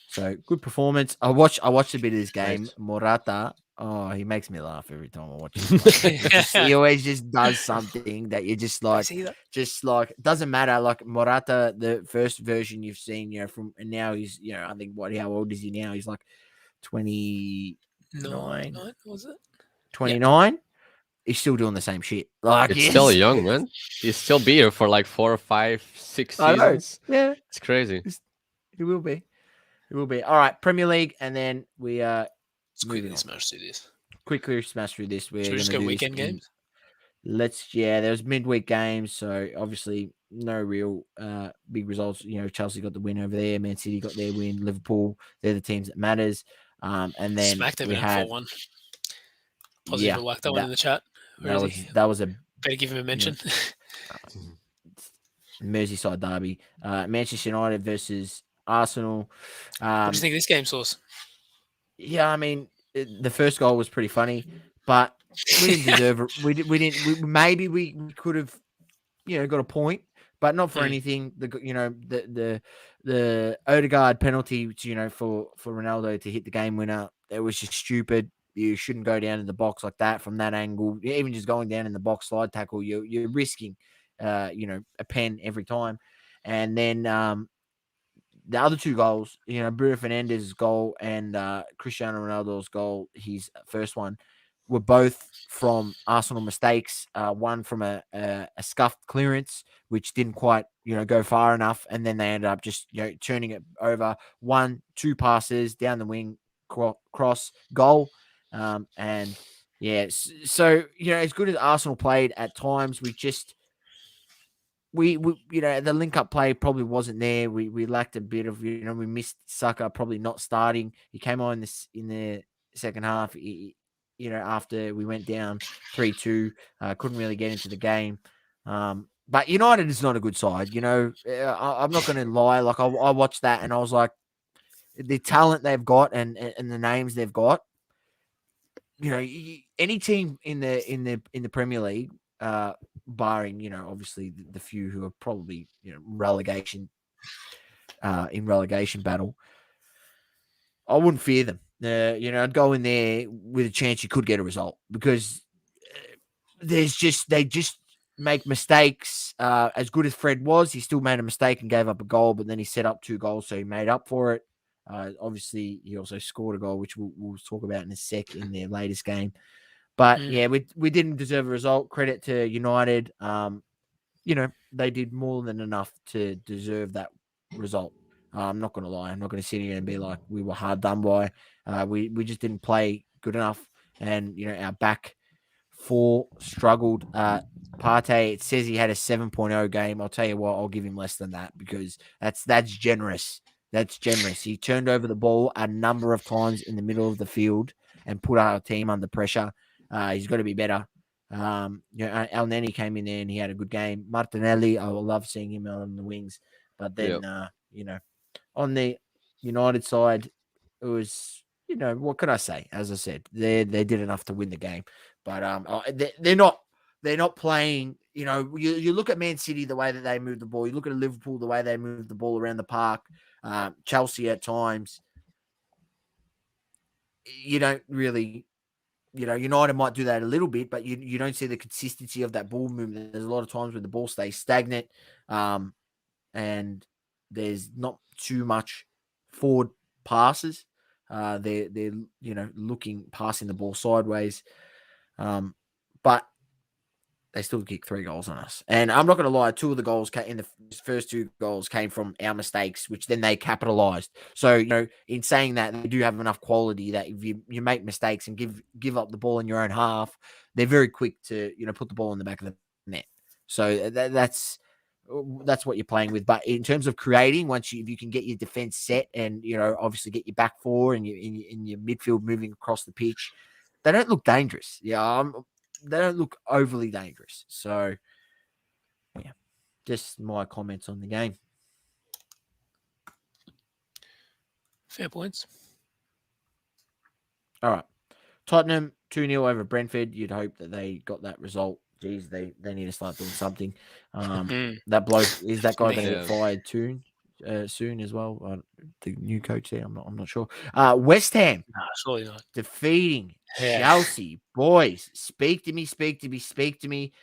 So good performance. I watched a bit of this game. Morata, he makes me laugh every time I watch him. He always just does something that you're just like, doesn't matter. Like Morata, the first version you've seen, and now he's, I think how old is he now? He's like 29. Was it? 29. Yeah. He's still doing the same shit. Like it's still young, man. He's still be here for like 4 or 5, 6 seasons. Yeah, it's crazy. He will be. All right, Premier League, and then we quickly smash through this. Quickly smash through this. Should we just go weekend games? There's midweek games, so obviously no real big results. Chelsea got the win over there. Man City got their win. Liverpool, they're the teams that matters. And then smacked them we had 4-1. Positive like that one in the chat. That was a better give him a mention. Merseyside derby. Manchester United versus Arsenal. What do you think of this game, Source? Yeah, I mean, the first goal was pretty funny, but we didn't deserve it. Maybe we could have, got a point, but not for anything. The Odegaard penalty, for Ronaldo to hit the game winner, it was just stupid. You shouldn't go down in the box like that from that angle. Even just going down in the box slide tackle, you're risking, a pen every time. And then the other two goals, Bruno Fernandez's goal and Cristiano Ronaldo's goal, his first one, were both from Arsenal mistakes. One from a scuffed clearance, which didn't quite, go far enough. And then they ended up just, turning it over. 1-2 passes down the wing, cross, goal. And yeah, so as good as Arsenal played at times, we the link up play probably wasn't there. We lacked a bit of we missed Saka probably not starting. He came on in the second half. After we went down 3-2, couldn't really get into the game. But United is not a good side. I'm not going to lie. Like I watched that and I was like, the talent they've got and the names they've got. Any team in the Premier League, barring obviously the few who are probably relegation in relegation battle, I wouldn't fear them. I'd go in there with a chance you could get a result because they just make mistakes. As good as Fred was, he still made a mistake and gave up a goal, but then he set up 2 goals, so he made up for it. Obviously, he also scored a goal, which we'll talk about in a sec in their latest game. But yeah, we didn't deserve a result. Credit to United. They did more than enough to deserve that result. I'm not going to lie. I'm not going to sit here and be like we were hard done by. We just didn't play good enough, and our back four struggled. Partey, it says he had a 7.0 game. I'll tell you what, I'll give him less than that because that's generous. That's generous. He turned over the ball a number of times in the middle of the field and put our team under pressure. He's got to be better. El Neni came in there and he had a good game. Martinelli, I will love seeing him on the wings. But then, on the United side, it was, what can I say? As I said, they did enough to win the game. But they're not playing, you look at Man City, the way that they move the ball. You look at Liverpool, the way they move the ball around the park. Chelsea at times. You don't really, United might do that a little bit, but you don't see the consistency of that ball movement. There's a lot of times where the ball stays stagnant, and there's not too much forward passes. They're passing the ball sideways, but they still kicked 3 goals on us. And I'm not going to lie, 2 of the goals in the first 2 goals came from our mistakes, which then they capitalized. So, in saying that, they do have enough quality that if you make mistakes and give up the ball in your own half, they're very quick to, put the ball in the back of the net. So that's what you're playing with. But in terms of creating, if you can get your defense set and, obviously get your back four and your midfield moving across the pitch, they don't look dangerous. They don't look overly dangerous. So, yeah, just my comments on the game. Fair points. All right. Tottenham 2-0 over Brentford. You'd hope that they got that result. Geez, they need to start doing something. That bloke, is that guy going to get fired soon as well? The new coach there, I'm not sure. West Ham, surely not. Defeating Chelsea. Boys, speak to me.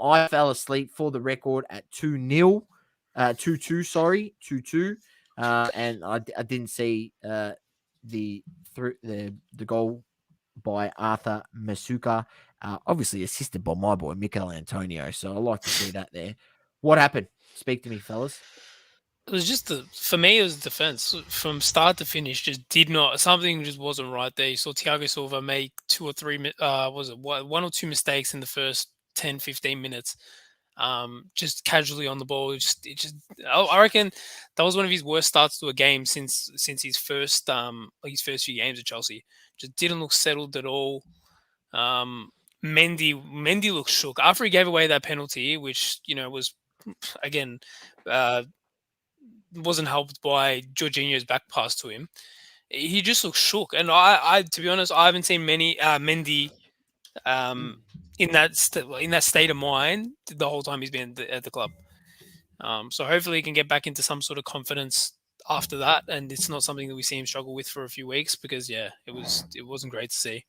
I fell asleep for the record at 2-0, 2-2, and I didn't see the goal by Arthur Masuka, obviously assisted by my boy Mikel Antonio. So I like to see that there. What happened? Speak to me, fellas. It was just for me, it was defense from start to finish. Something just wasn't right there. You saw Thiago Silva make 2 or 3, 1 or 2 mistakes in the first 10, 15 minutes. Just casually on the ball. I reckon that was one of his worst starts to a game since his first few games at Chelsea. Just didn't look settled at all. Mendy looked shook after he gave away that penalty, which was again wasn't helped by Jorginho's back pass to him. He just looked shook, and I to be honest, I haven't seen Mendy in that state of mind the whole time he's been at the club. So hopefully he can get back into some sort of confidence after that, and it's not something that we see him struggle with for a few weeks because it wasn't great to see.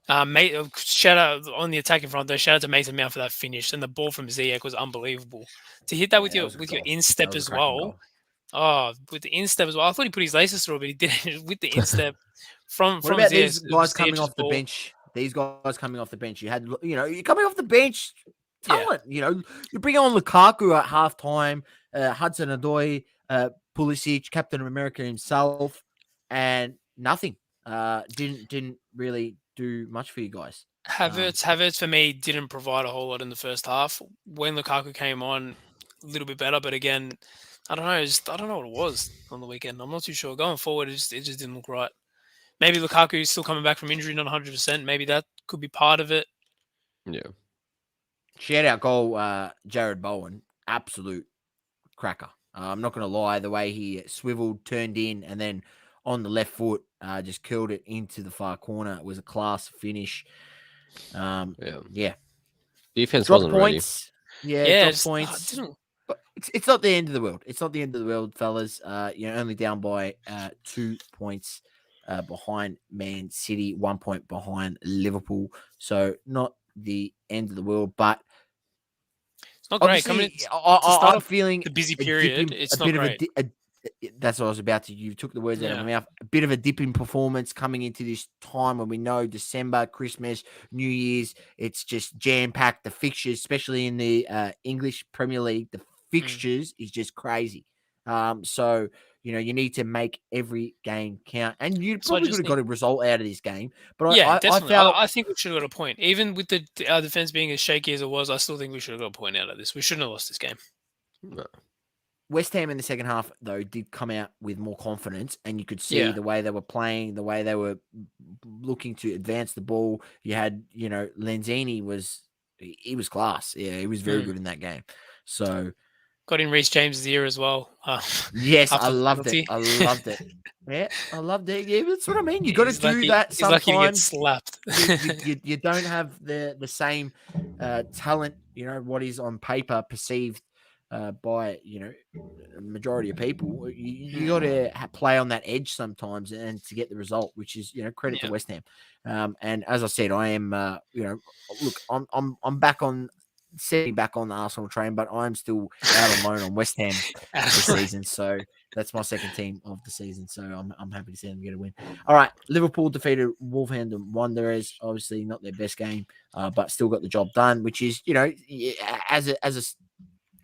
Shout out on the attacking front though. Shout out to Mason Mount for that finish, and the ball from Ziyech was unbelievable. To hit that with your instep as well. Goal. Oh, with the instep as well. I thought he put his laces through, but he didn't with the instep from. What about Ziyech, these guys coming off the bench? These guys coming off the bench. You're coming off the bench. Talent. Yeah. You bring on Lukaku at halftime. Hudson-Odoi, Pulisic, Captain America himself, and nothing. Didn't really do much for you guys. Havertz for me didn't provide a whole lot in the first half. When Lukaku came on, a little bit better, but again, I don't know. I don't know what it was on the weekend. I'm not too sure. Going forward, it just didn't look right. Maybe Lukaku is still coming back from injury, not 100%. Maybe that could be part of it. Yeah. Shout out goal, Jared Bowen. Absolute cracker. I'm not going to lie. The way he swiveled, turned in, and then on the left foot, just killed it into the far corner. It was a class finish. Yeah. Defense drop wasn't points. ready. Drop points. But it's not the end of the world. It's not the end of the world, fellas. Only down by 2 points behind Man City, 1 point behind Liverpool. So not the end of the world, but it's not great. I'm feeling the busy period. It's not great. That's what I was about to. You took the words out of my mouth. A bit of a dip in performance coming into this time when we know December, Christmas, New Year's. It's just jam packed. The fixtures, especially in the English Premier League, the fixtures is just crazy. So, you need to make every game count. And you So I probably just could have got a result out of this game. But yeah, I definitely. felt I think we should have got a point. Even with our defense being as shaky as it was, I still think we should have got a point out of this. We shouldn't have lost this game. No. West Ham in the second half, though, did come out with more confidence, and you could see the way they were playing, the way they were looking to advance the ball. You had, Lanzini was class. Yeah, he was very good in that game. So got in Reece James' ear as well. Yes, I loved it. I loved it. Yeah, I loved it. Yeah, that's what I mean. You got to do that sometimes. He's lucky to get slapped. you don't have the same talent, what is on paper perceived by, a majority of people. You got to play on that edge sometimes and to get the result, which is, credit to West Ham. And as I said, I am, look, I'm back on setting back on the Arsenal train, but I'm still out on loan on West Ham this season. So that's my second team of the season. So I'm happy to see them get a win. All right, Liverpool defeated Wolverhampton Wanderers. Obviously not their best game, but still got the job done. Which is, as a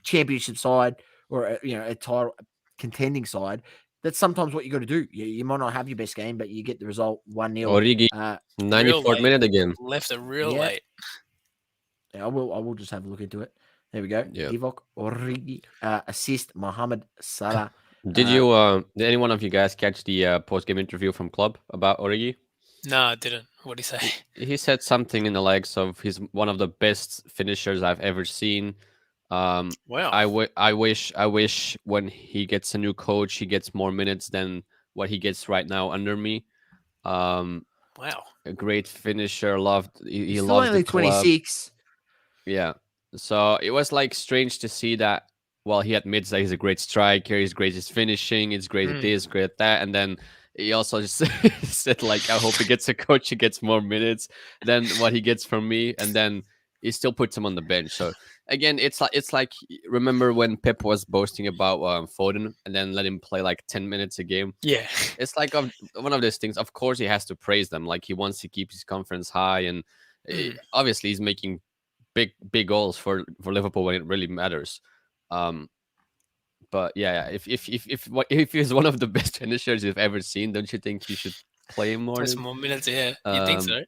championship side or a title contending side, that's sometimes what you got to do. You might not have your best game, but you get the result 1-0. Origi, 94th minute again. Left it real late. Yeah, I will just have a look into it. There we go. Yeah. Divock Origi, assist Mohamed Salah. Did any one of you guys catch the post-game interview from Club about Origi? No, I didn't. What did he say? He said something in the likes of he's one of the best finishers I've ever seen. Wow. I wish when he gets a new coach, he gets more minutes than what he gets right now under me. Wow. A great finisher. He Still loves only the club. 26. Yeah. So it was strange to see that. Well, he admits that he's a great striker. He's great at finishing. He's great at this, great at that. And then he also just said, I hope he gets a coach who gets more minutes than what he gets from me. And then he still puts him on the bench. So again, it's like remember when Pep was boasting about Foden and then let him play 10 minutes a game? Yeah. It's one of those things. Of course, he has to praise them. He wants to keep his confidence high. And obviously, he's making big goals for Liverpool when it really matters. But yeah, if he's one of the best finishers you've ever seen, don't you think you should play him more? Play some more minutes, yeah. You think so?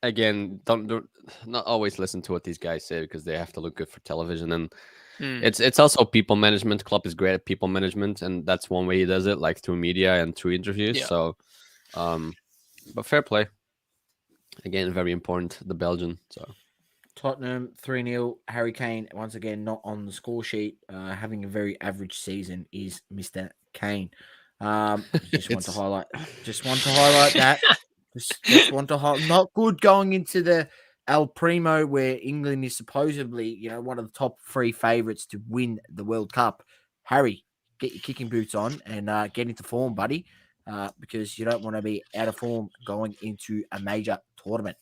Again, don't not always listen to what these guys say because they have to look good for television, and it's also people management. Klopp is great at people management, and that's one way he does it, through media and through interviews. Yeah. So, but fair play. Again, very important, the Belgian. So. Tottenham 3-0. Harry Kane once again not on the score sheet. Having a very average season is Mr. Kane. Just want to highlight that. Just want to highlight. Not good going into the El Primo where England is supposedly one of the top 3 favourites to win the World Cup. Harry, get your kicking boots on and get into form, buddy, because you don't want to be out of form going into a major tournament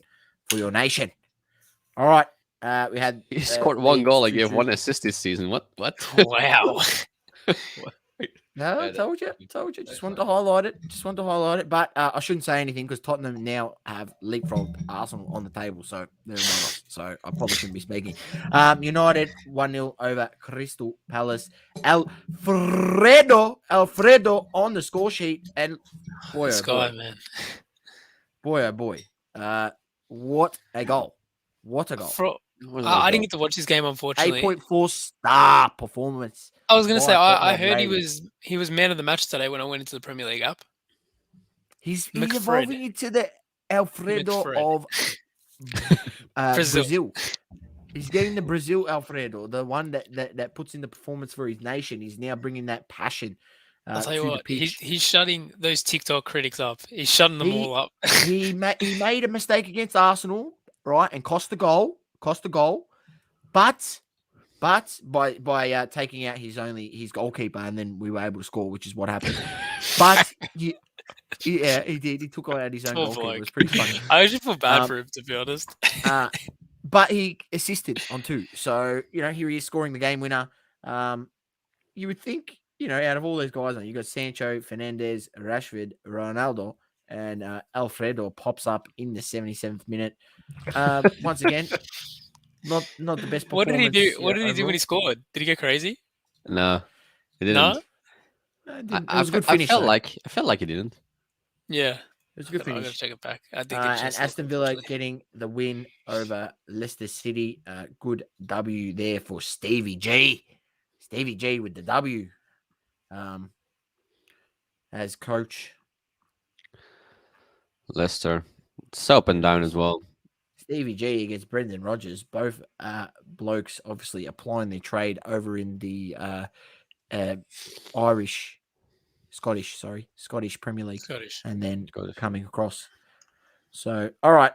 for your nation. All right. We had he scored 1 goal. I gave 1 assist this season. What? Wow. No, I told you. Just wanted to highlight it. But I shouldn't say anything because Tottenham now have leapfrogged Arsenal on the table. So they're not. So I probably shouldn't be speaking. United 1-0 over Crystal Palace. Alfredo on the score sheet. And boy, this guy, man. Boy, oh boy. What a goal. What a goal. I didn't get to watch this game, unfortunately. 8.4 star performance. I was going to say, I heard he was man of the match today when I went into the Premier League app. He's evolving into the Alfredo of Brazil. He's getting the Brazil Alfredo, the one that puts in the performance for his nation. He's now bringing that passion. I'll tell you what, he's shutting those TikTok critics up. He's shutting them all up. he made a mistake against Arsenal, right, and cost the goal. But by taking out his goalkeeper, and then we were able to score, which is what happened. But he did. He took out his own goalkeeper. It was pretty funny. I actually feel bad for him, to be honest. But he assisted on 2. So here he is scoring the game winner. You would think out of all those guys, you got Sancho, Fernandes, Rashford, Ronaldo, and Alfredo pops up in the 77th minute. Once again, not the best performance. What did he do? What did he do when he scored? Did he go crazy? No, he didn't. No? It was a good finish. I felt like he didn't. Yeah, it was a good I gotta finish. check it back. I did get And Aston Villa getting the win over Leicester City. Good W there for Stevie G. Stevie G with the W. As coach. Leicester. It's up and down as well. Stevie G against Brendan Rodgers. Both blokes obviously applying their trade over in the Scottish Premier League. And then coming across. So, all right.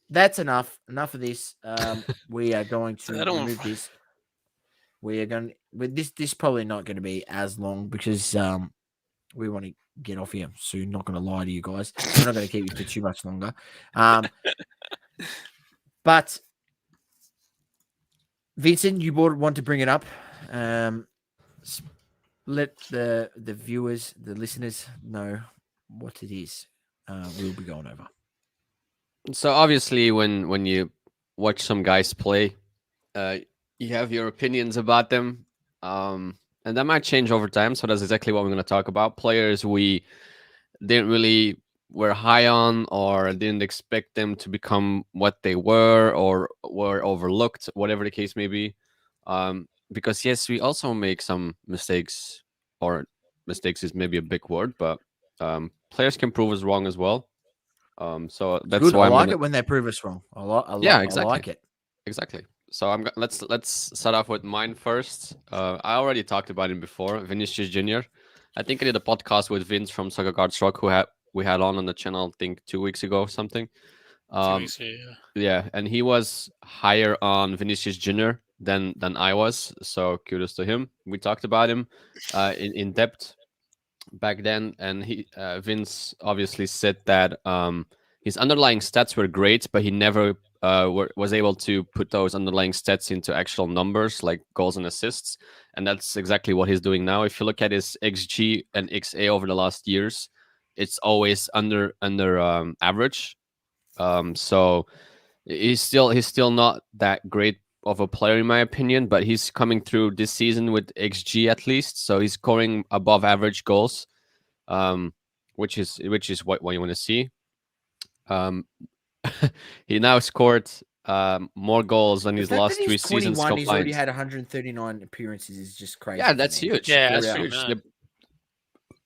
That's enough. Enough of this. We are going to remove this. We are going with this probably not going to be as long because we want to get off here soon. Not going to lie to you guys. We're not going to keep you for too much longer. But Vincent, you want to bring it up. Let the viewers, the listeners know what it is. We'll be going over. So obviously, when you watch some guys play, you have your opinions about them, and that might change over time. So that's exactly what we're going to talk about. Players we didn't really were high on or didn't expect them to become what they were or were overlooked, whatever the case may be. Because yes, we also make some mistakes, or mistakes is maybe a big word, but players can prove us wrong as well. So that's good. why I like it when they prove us wrong. Exactly. I like it. Exactly. So let's start off with mine first. I already talked about him before, Vinicius Junior. I think I did a podcast with Vince from Soccer Guards Rock, we had on the channel, I think 2 weeks ago or something. 2 weeks ago, yeah, and he was higher on Vinicius Junior than I was. So kudos to him. We talked about him in depth back then, and Vince obviously said that his underlying stats were great, but he never was able to put those underlying stats into actual numbers like goals and assists, and that's exactly what he's doing now. If you look at his XG and XA over the last years, it's always under average. So he's still not that great of a player in my opinion, but he's coming through this season with XG at least, so he's scoring above average goals, which is what you want to see. He now scored more goals than his last 3 seasons combined. He's already had 139 appearances. Is just crazy. Yeah, that's huge. Yeah, that's huge.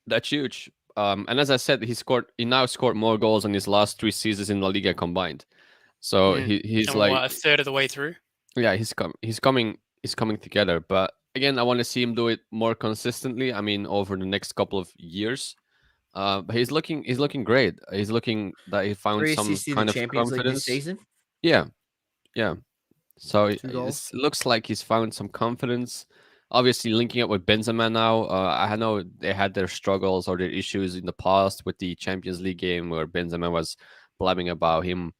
That's huge. And as I said, he now scored more goals than his last 3 seasons in La Liga combined. So he's and like a third of the way through. Yeah, he's coming together. But again, I want to see him do it more consistently. I mean, over the next couple of years. But he's looking great. He's looking that he found some kind of Champions confidence. League this season. Yeah. So it 2 goals. looks like he's found some confidence. Obviously, linking up with Benzema now. I know they had their struggles or their issues in the past with the Champions League game where Benzema was blabbing about him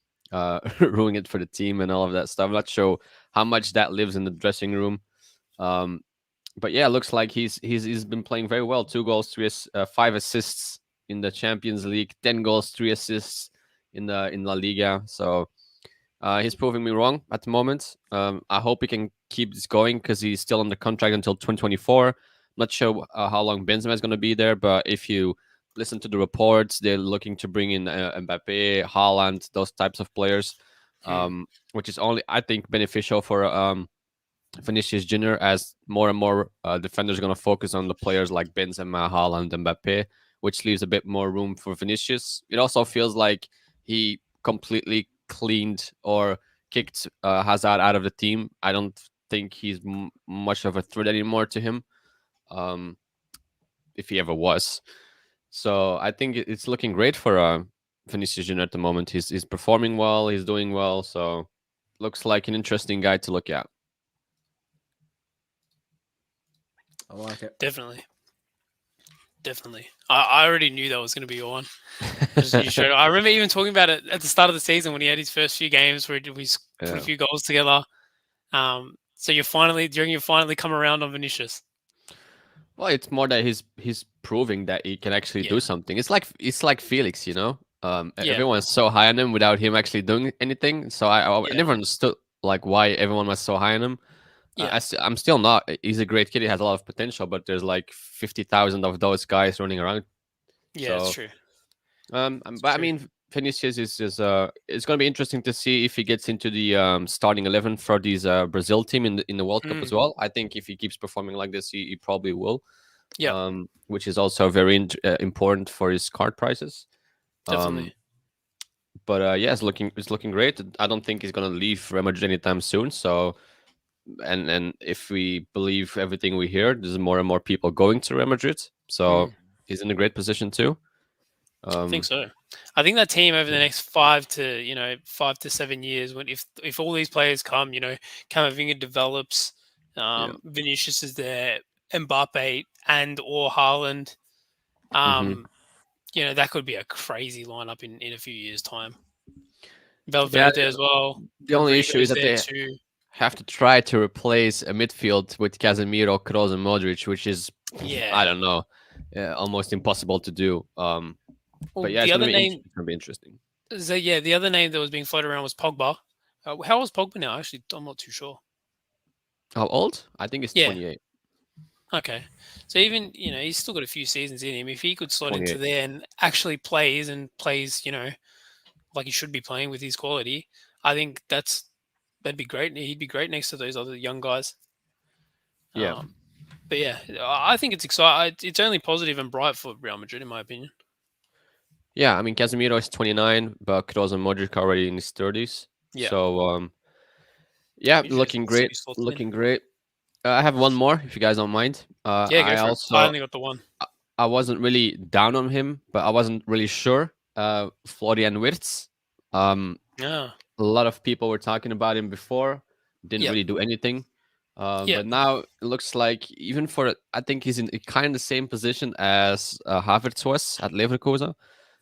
ruining it for the team and all of that stuff. I'm not sure how much that lives in the dressing room. But yeah, looks like he's been playing very well. 2 goals, 5 assists in the Champions League, 10 goals, 3 assists in La Liga. So he's proving me wrong at the moment. I hope he can keep this going because he's still under contract until 2024. Not sure how long Benzema is going to be there, but if you listen to the reports, they're looking to bring in Mbappe, Haaland, those types of players, which is only, I think, beneficial for Vinicius Junior, as more and more defenders are going to focus on the players like Benzema, Haaland, and Mbappe, which leaves a bit more room for Vinicius. It also feels like he completely cleaned or kicked Hazard out of the team. I don't think he's much of a threat anymore to him, if he ever was. So I think it's looking great for Vinicius Junior at the moment. He's performing well. He's doing well. So looks like an interesting guy to look at. I like it. Definitely. I already knew that was going to be your one. I remember even talking about it at the start of the season when he had his first few games where we put a few goals together. So you're finally come around on Vinicius. Well, it's more that he's proving that he can actually do something. It's like Felix, you know. Everyone's so high on him without him actually doing anything. So I never understood like why everyone was so high on him. Yeah. I'm still not. He's a great kid. He has a lot of potential, but there's like 50,000 of those guys running around. Yeah, it's So, true. but I mean, Vinicius is it's going to be interesting to see if he gets into the starting 11 for these Brazil team in the World Cup as well. I think if he keeps performing like this, he probably will. Yeah, Which is also very important for his card prices. definitely. But yeah, it's looking great. I don't think he's going to leave Real Madrid anytime soon. So, and if we believe everything we hear, there's more and more people going to Real Madrid. So he's in a great position too. I think so. I think that team over the next 5 to 7 years, when if all these players come, Camavinga develops, Vinicius is there, Mbappe and or Haaland, that could be a crazy lineup in a few years' time. Valverde as well. The only issue is Rodrigo's that they too. have to try to replace a midfield with Casemiro, Kroos, and Modric, which is I don't know, almost impossible to do. But yeah, the it's other going name, to be interesting. So the other name that was being floated around was Pogba. How old is Pogba now? Actually, I'm not too sure. How old? I think he's 28. Okay. So even, he's still got a few seasons in him. If he could slot 28. into there and actually plays, like he should be playing with his quality, I think that'd be great. He'd be great next to those other young guys. Yeah. But yeah, I think it's exciting. It's only positive and bright for Real Madrid, in my opinion. Yeah, I mean, Casemiro is 29, but Kroos and Modric are already in his 30s. Yeah. So, looking great. Looking great. I have one more, if you guys don't mind. Go for it. I only got the one. I wasn't really down on him, but I wasn't really sure. Florian Witz. A lot of people were talking about him before. Didn't really do anything. But now it looks like I think he's in kind of the same position as Havertz was at Leverkusen.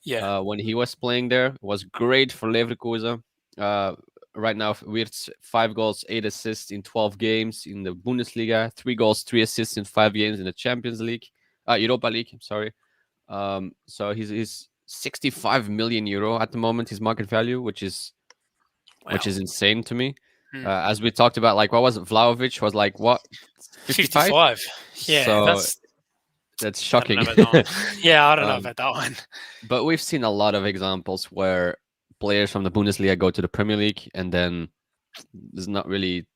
Yeah. When he was playing there, it was great for Leverkusen. Right now, Wirtz 5 goals, 8 assists in 12 games in the Bundesliga, 3 goals, 3 assists in 5 games in the Champions League, Europa League. I'm sorry. So he's 65 million euro at the moment, his market value, which is insane to me. As we talked about, like, what was it? Vlahovic was like what 55? Yeah, so that's shocking. I don't know about that one. Yeah, I don't know about that one. But we've seen a lot of examples where players from the Bundesliga go to the Premier League and then it's not really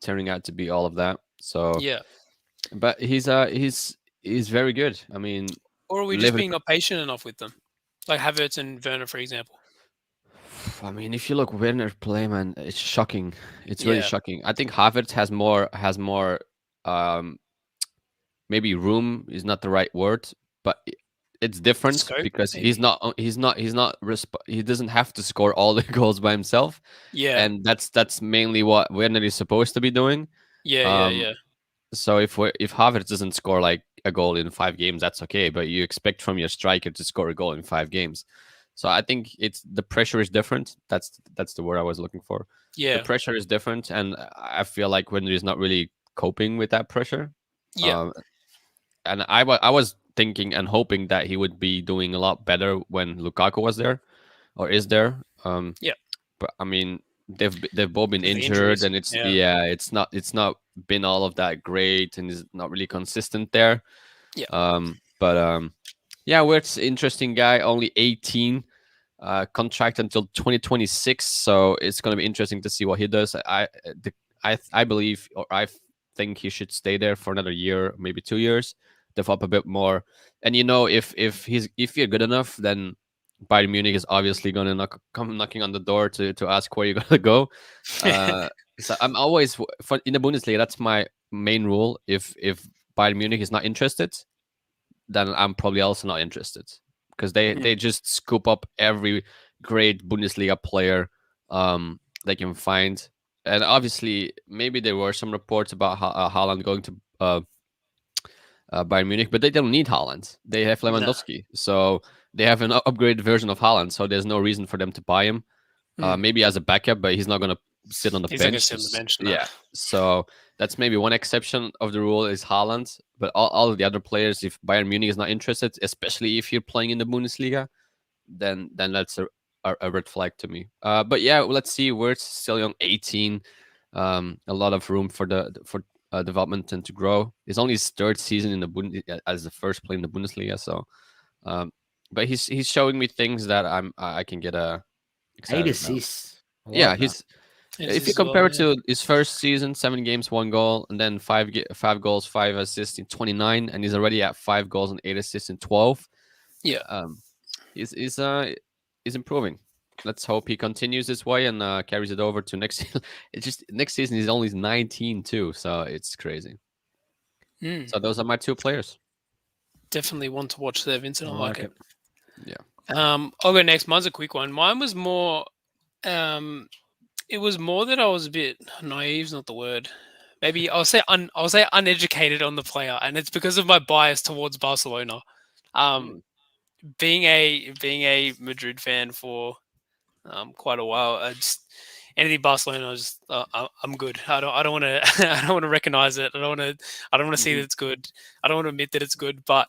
turning out to be all of that. So yeah, but he's very good. I mean, or are we just being not patient enough with them, like Havertz and Werner, for example? I mean, if you look Werner play, man, it's shocking. It's really shocking. I think Havertz has more. Maybe room is not the right word, but it's different because maybe. He doesn't have to score all the goals by himself. Yeah, and that's mainly what Werner is supposed to be doing. Yeah. So if Havertz doesn't score like a goal in 5 games, that's okay. But you expect from your striker to score a goal in 5 games. So I think the pressure is different. That's the word I was looking for. Yeah, the pressure is different, and I feel like Werner is not really coping with that pressure. Yeah. And I was thinking and hoping that he would be doing a lot better when Lukaku was there, or is there. But I mean, they've both been injured, and it's not been all of that great, and is not really consistent there. Wirtz, interesting guy, only 18, contract until 2026, so it's going to be interesting to see what he does. I believe, or I think he should stay there for another year, maybe 2 years. Develop a bit more, and if you're good enough, then Bayern Munich is obviously going to come knocking on the door to ask where you're going to go. So I'm always in the Bundesliga. That's my main rule. If Bayern Munich is not interested, then I'm probably also not interested, because they just scoop up every great Bundesliga player they can find. And obviously, maybe there were some reports about Haaland going to Bayern Munich, but they don't need Haaland. They have Lewandowski, so they have an upgraded version of Haaland. So there's no reason for them to buy him. Maybe as a backup, but he's not going to sit on the bench. Sit on the bench. No. Yeah, so that's maybe one exception of the rule is Haaland. But all of the other players, if Bayern Munich is not interested, especially if you're playing in the Bundesliga, then that's a red flag to me. But yeah, let's see. Wirtz still young, 18. a lot of room for development and to grow. It's only his third season in the as the first player in the Bundesliga. So, but he's showing me things that I can get excited 8 about. assists. Yeah, if you compare it to his first season, 7 games, 1 goal, and then 5 goals, 5 assists in 29, and he's already at 5 goals and 8 assists in 12. Yeah, he's improving. Let's hope he continues this way and carries it over to next season. It's just next season he's only 19 too, so it's crazy. So those are my 2 players. Definitely want to watch there, Vincent. I like it. Yeah. I'll go next. Mine's a quick one. Mine was more. It was more that I was a bit naive. Is not the word. Maybe I'll say uneducated on the player, and it's because of my bias towards Barcelona. Being a Madrid fan for quite a while, anything Barcelona, I'm good. I don't want to I don't want to recognize it. I don't want to see that it's good. I don't want to admit that it's good. But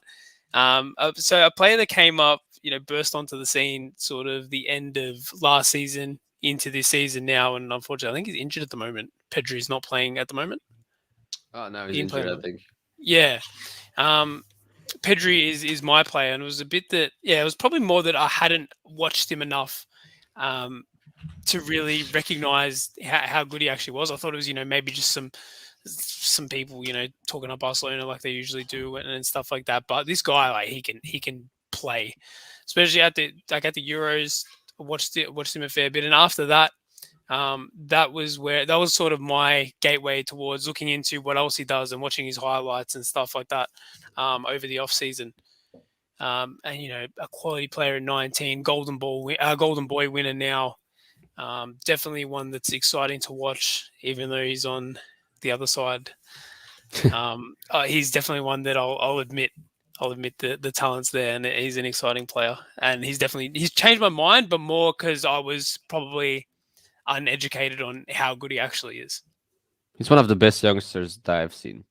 so a player that came up, burst onto the scene sort of the end of last season into this season now, and unfortunately, I think he's injured at the moment. Pedri's not playing at the moment. Oh no, he's injured. I think. Yeah. Pedri is my player, and it was a bit that it was probably more that I hadn't watched him enough to really recognize how good he actually was. I thought it was maybe just some people talking up Barcelona like they usually do and stuff like that. But this guy, like he can play, especially at the Euros. I watched him a fair bit, and after that, that was sort of my gateway towards looking into what else he does and watching his highlights and stuff like that over the off season. And a quality player at 19, Golden Boy winner now. Definitely one that's exciting to watch, even though he's on the other side. He's definitely one that I'll admit the talent's there, and he's an exciting player. And he's changed my mind, but more because I was probably uneducated on how good he actually is. He's one of the best youngsters that I've seen.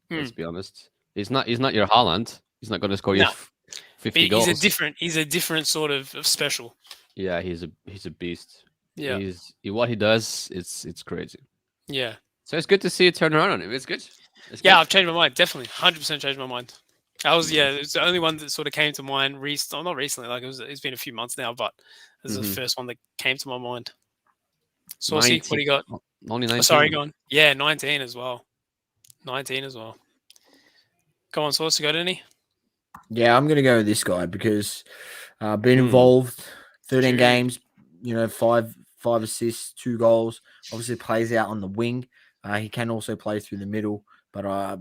Let's be honest. He's not your Haaland. He's not going to score you 50 goals. He's a different sort of special. Yeah, he's a beast. Yeah, what he does, it's crazy. Yeah. So it's good to see it turn around on him. It's good. I've changed my mind. Definitely, 100% changed my mind. It was the only one that sort of came to mind. Not recently, like it's been a few months now, but it was the first one that came to my mind. Saucy, what do you got? Only 19. Sorry, go on. Yeah, 19 as well. 19 as well. Go on, Saucy, got any? Yeah, I'm going to go with this guy because been involved 13 games, 5 assists, 2 goals. Obviously plays out on the wing. He can also play through the middle, but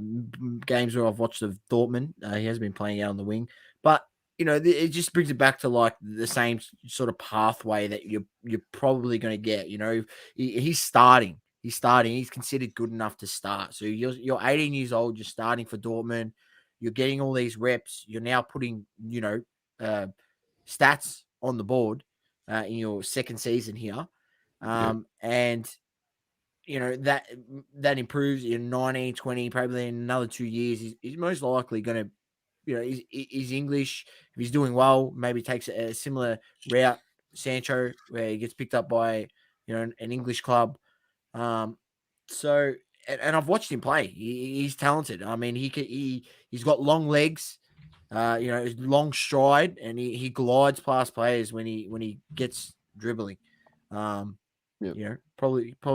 games where I've watched of Dortmund, he has been playing out on the wing. But it just brings it back to like the same sort of pathway that you're probably going to get. He's starting. He's considered good enough to start. So you're 18 years old. You're starting for Dortmund. You're getting all these reps. You're now putting stats on the board in your second season here, and that improves in 19, 20, probably in another 2 years. He's most likely going to. He's English. If he's doing well, maybe takes a similar route, Sancho, where he gets picked up by, an English club. So, and I've watched him play. He's talented. I mean, he's got long legs, long stride, and he glides past players when he gets dribbling. Probably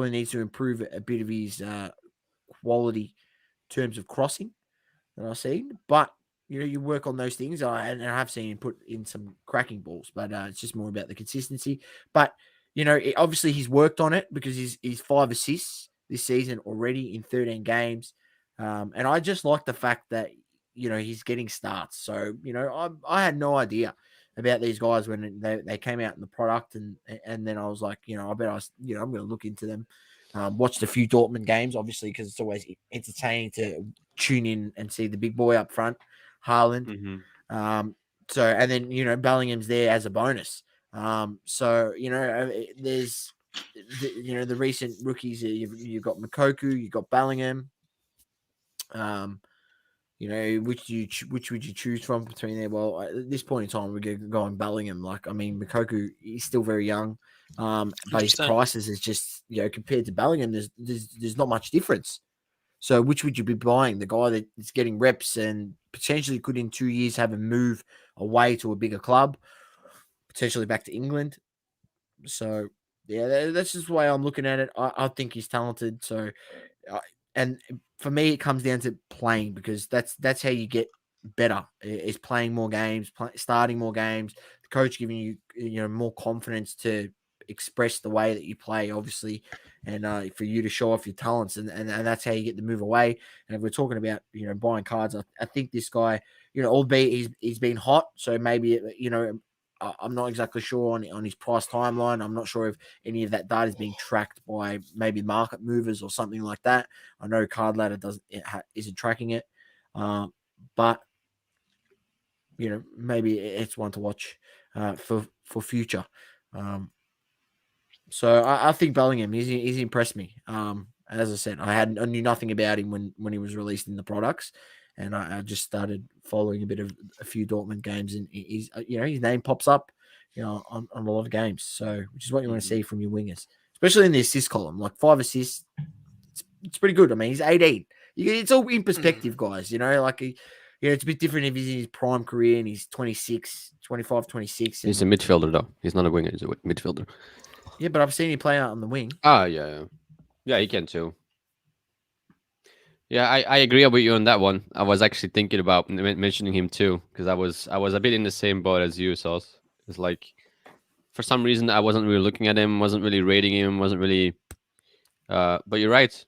needs to improve a bit of his quality in terms of crossing that I've seen, but. You work on those things, and I have seen him put in some cracking balls, but it's just more about the consistency. But, obviously he's worked on it because he's 5 assists this season already in 13 games. And I just like the fact that, he's getting starts. So, I had no idea about these guys when they came out in the product. And then I was like, I bet I'm going to look into them. Watched a few Dortmund games, obviously, because it's always entertaining to tune in and see the big boy up front. Haaland. So, and then, Bellingham's there as a bonus. So, there's, the recent rookies, you've got Mokoku, you've got Bellingham. which would you choose from between there? Well, at this point in time, we're going Bellingham. Like, I mean, Mikoku, he's still very young, but his 100%. prices is just compared to Bellingham, there's not much difference. So, which would you be buying? The guy that is getting reps and potentially could in 2 years have a move away to a bigger club, potentially back to England. So, yeah, that's just the way I'm looking at it. I think he's talented. So, and for me, it comes down to playing, because that's how you get better. Is playing more games, starting more games. The coach giving you more confidence to express the way that you play, obviously, and for you to show off your talents, and that's how you get the move away. And if we're talking about buying cards, I think this guy, albeit he's been hot, so maybe I'm not exactly sure on his price timeline. I'm not sure if any of that data is being tracked by maybe market movers or something like that. I know Card Ladder isn't tracking it, but maybe it's one to watch for future. So I think Bellingham, he's impressed me. As I said, I knew nothing about him when he was released in the products. And I just started following a few Dortmund games, and his name pops up, on a lot of games. So, which is what you want to see from your wingers, especially in the assist column. Like 5 assists, it's pretty good. I mean, he's 18. It's all in perspective, guys. Like it's a bit different if he's in his prime career and he's 26, 25, 26. He's a midfielder, though. He's not a winger. He's a midfielder. Yeah, but I've seen him play out on the wing. Yeah, he can too. Yeah, I agree with you on that one. I was actually thinking about mentioning him too, because I was a bit in the same boat as you, Sauce. It's like, for some reason, I wasn't really looking at him, wasn't really rating him, wasn't really. But you're right.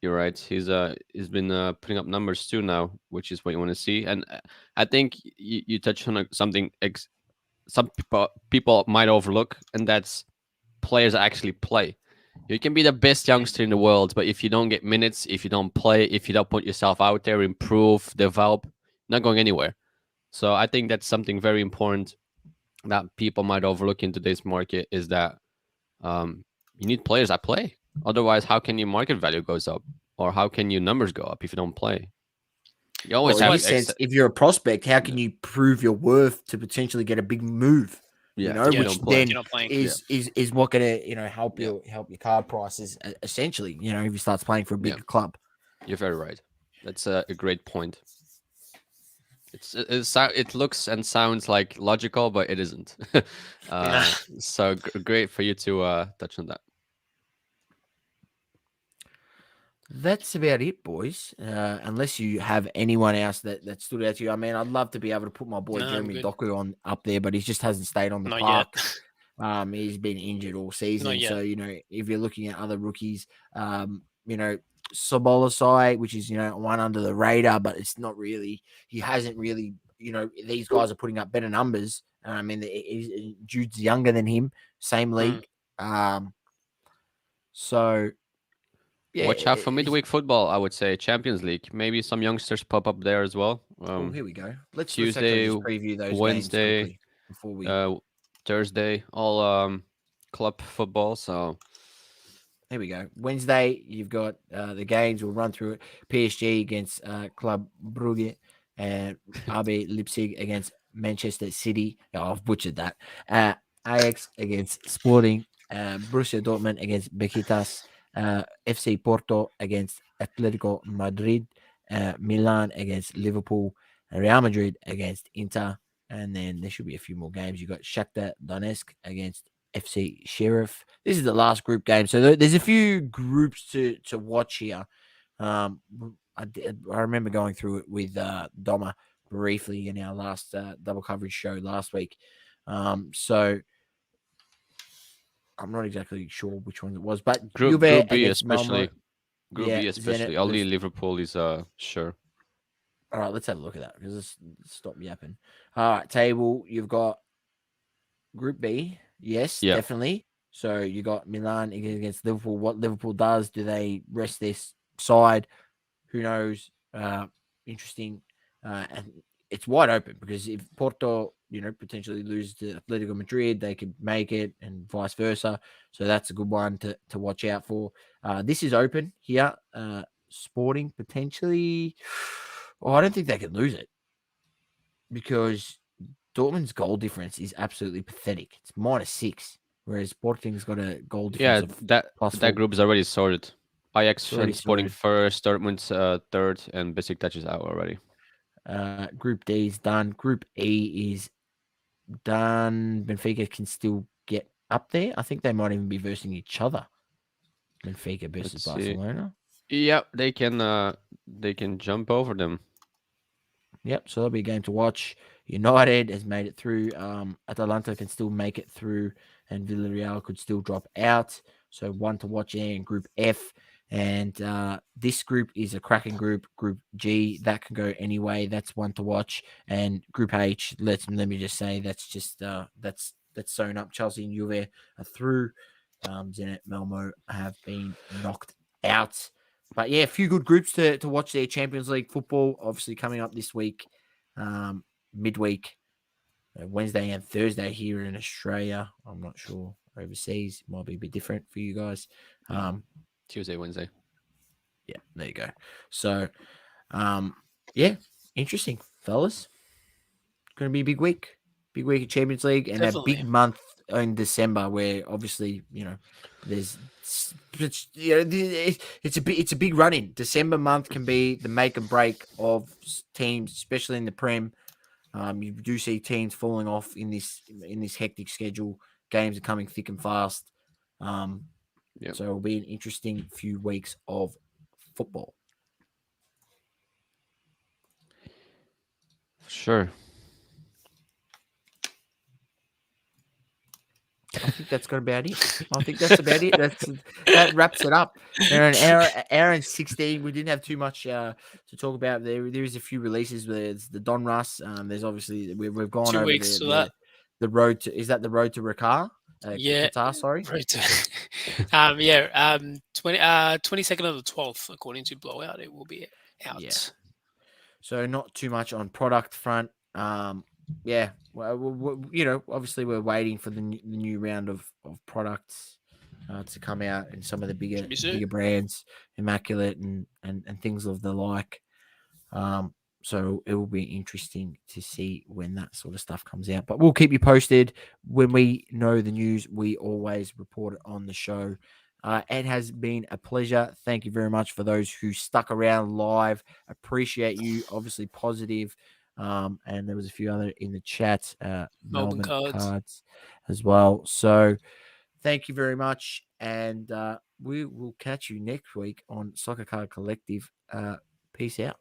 He's been putting up numbers too now, which is what you want to see. And I think you touched on something some people might overlook, and that's players that actually play. You can be the best youngster in the world, but if you don't get minutes, if you don't play, if you don't put yourself out there, improve, develop, not going anywhere. So I think that's something very important that people might overlook in today's market, is that you need players that play. Otherwise, how can your market value goes up, or how can your numbers go up if you don't play? You always have sense. If you're a prospect, how can you prove your worth to potentially get a big move? Which then is what going to help your card prices, essentially. If you start playing for a bigger club. You're very right. That's a great point. It looks and sounds like logical, but it isn't. So great for you to touch on that. That's about it, boys. Unless you have anyone else that stood out to you. I mean, I'd love to be able to put my boy Jeremy Doku on up there, but he just hasn't stayed on the park. He's been injured all season. So, if you're looking at other rookies, Sobolasai, which is, one under the radar, but it's not really, he hasn't really, these guys are putting up better numbers. I mean, Jude's younger than him, same league. So, yeah, watch out for midweek football, I would say. Champions League. Maybe some youngsters pop up there as well. Here we go. Let's Tuesday, just preview those Wednesday, games before we... Thursday, all club football. So here we go. Wednesday, you've got the games. We'll run through it. PSG against Club Brugge, and RB Leipzig against Manchester City. Oh, I've butchered that. Ajax against Sporting. Borussia Dortmund against Besiktas. FC Porto against Atletico Madrid, Milan against Liverpool, Real Madrid against Inter, and then there should be a few more games. You got Shakhtar Donetsk against FC Sheriff. This is the last group game, so there's a few groups to watch here. I remember going through it with Doma briefly in our last double coverage show last week. So I'm not exactly sure which one it was, but Group B especially. Group B especially. Only Liverpool is sure. All right, let's have a look at that, because let's stop yapping. All right, table. You've got Group B. Yes, definitely. So you got Milan against Liverpool. What Liverpool does? Do they rest this side? Who knows? Interesting. And it's wide open, because if Porto, potentially lose to Atletico Madrid, they could make it, and vice versa. So that's a good one to watch out for. This is open here. Sporting potentially. Well, I don't think they can lose it because Dortmund's goal difference is absolutely pathetic. It's -6, whereas Sporting's got a goal difference of that group is already sorted. Ajax and Sporting sorted. first, Dortmund's third, and Besiktas is out already. Group D is done. Group E is done. Benfica can still get up there. I think they might even be versing each other. Benfica versus Barcelona. Yeah, they can jump over them. Yep, so that'll be a game to watch. United has made it through. Atalanta can still make it through, and Villarreal could still drop out. So one to watch there in Group F. And this group is a cracking group. Group G, that can go anyway. That's one to watch. And Group H, let me just say that's just that's sewn up. Chelsea and Juve are through. Zenit, Malmo have been knocked out. But yeah, a few good groups to watch there. Champions League football, obviously coming up this week, midweek, Wednesday and Thursday here in Australia. I'm not sure overseas. It might be a bit different for you guys. Tuesday, Wednesday. Yeah, there you go. So, yeah, interesting, fellas. Going to be a big week of Champions League, and Definitely. a big month in December, where obviously there's it's a big run in. December month can be the make and break of teams, especially in the Prem. You do see teams falling off in this hectic schedule. Games are coming thick and fast. So it'll be an interesting few weeks of football. Sure. I think that's got about it. I think that's about it. That wraps it up. An hour and 16. We didn't have too much to talk about. There is a few releases. There's the Don Russ. There's obviously we've gone 2 over weeks for that. The road to the road to Ricard? Yeah, Qatar, sorry. Road to, 22nd of the 12th, according to Blowout, it will be out. Yeah. So not too much on product front. Yeah, well, obviously we're waiting for the new round of products to come out, and some of the bigger brands, Immaculate and things of the like. So it will be interesting to see when that sort of stuff comes out. But we'll keep you posted when we know the news. We always report it on the show. It has been a pleasure. Thank you very much for those who stuck around live. Appreciate you. Obviously positive. And there was a few other in the chat. Melbourne cards as well. So thank you very much. And we will catch you next week on Soccer Card Collective. Peace out,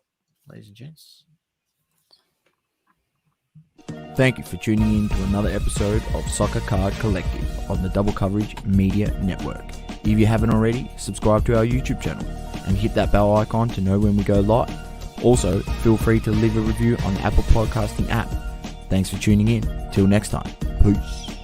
ladies and gents. Thank you for tuning in to another episode of Soccer Card Collective on the Double Coverage Media Network. If you haven't already, subscribe to our YouTube channel and hit that bell icon to know when we go live. Also, feel free to leave a review on the Apple Podcasting app. Thanks for tuning in. Till next time. Peace.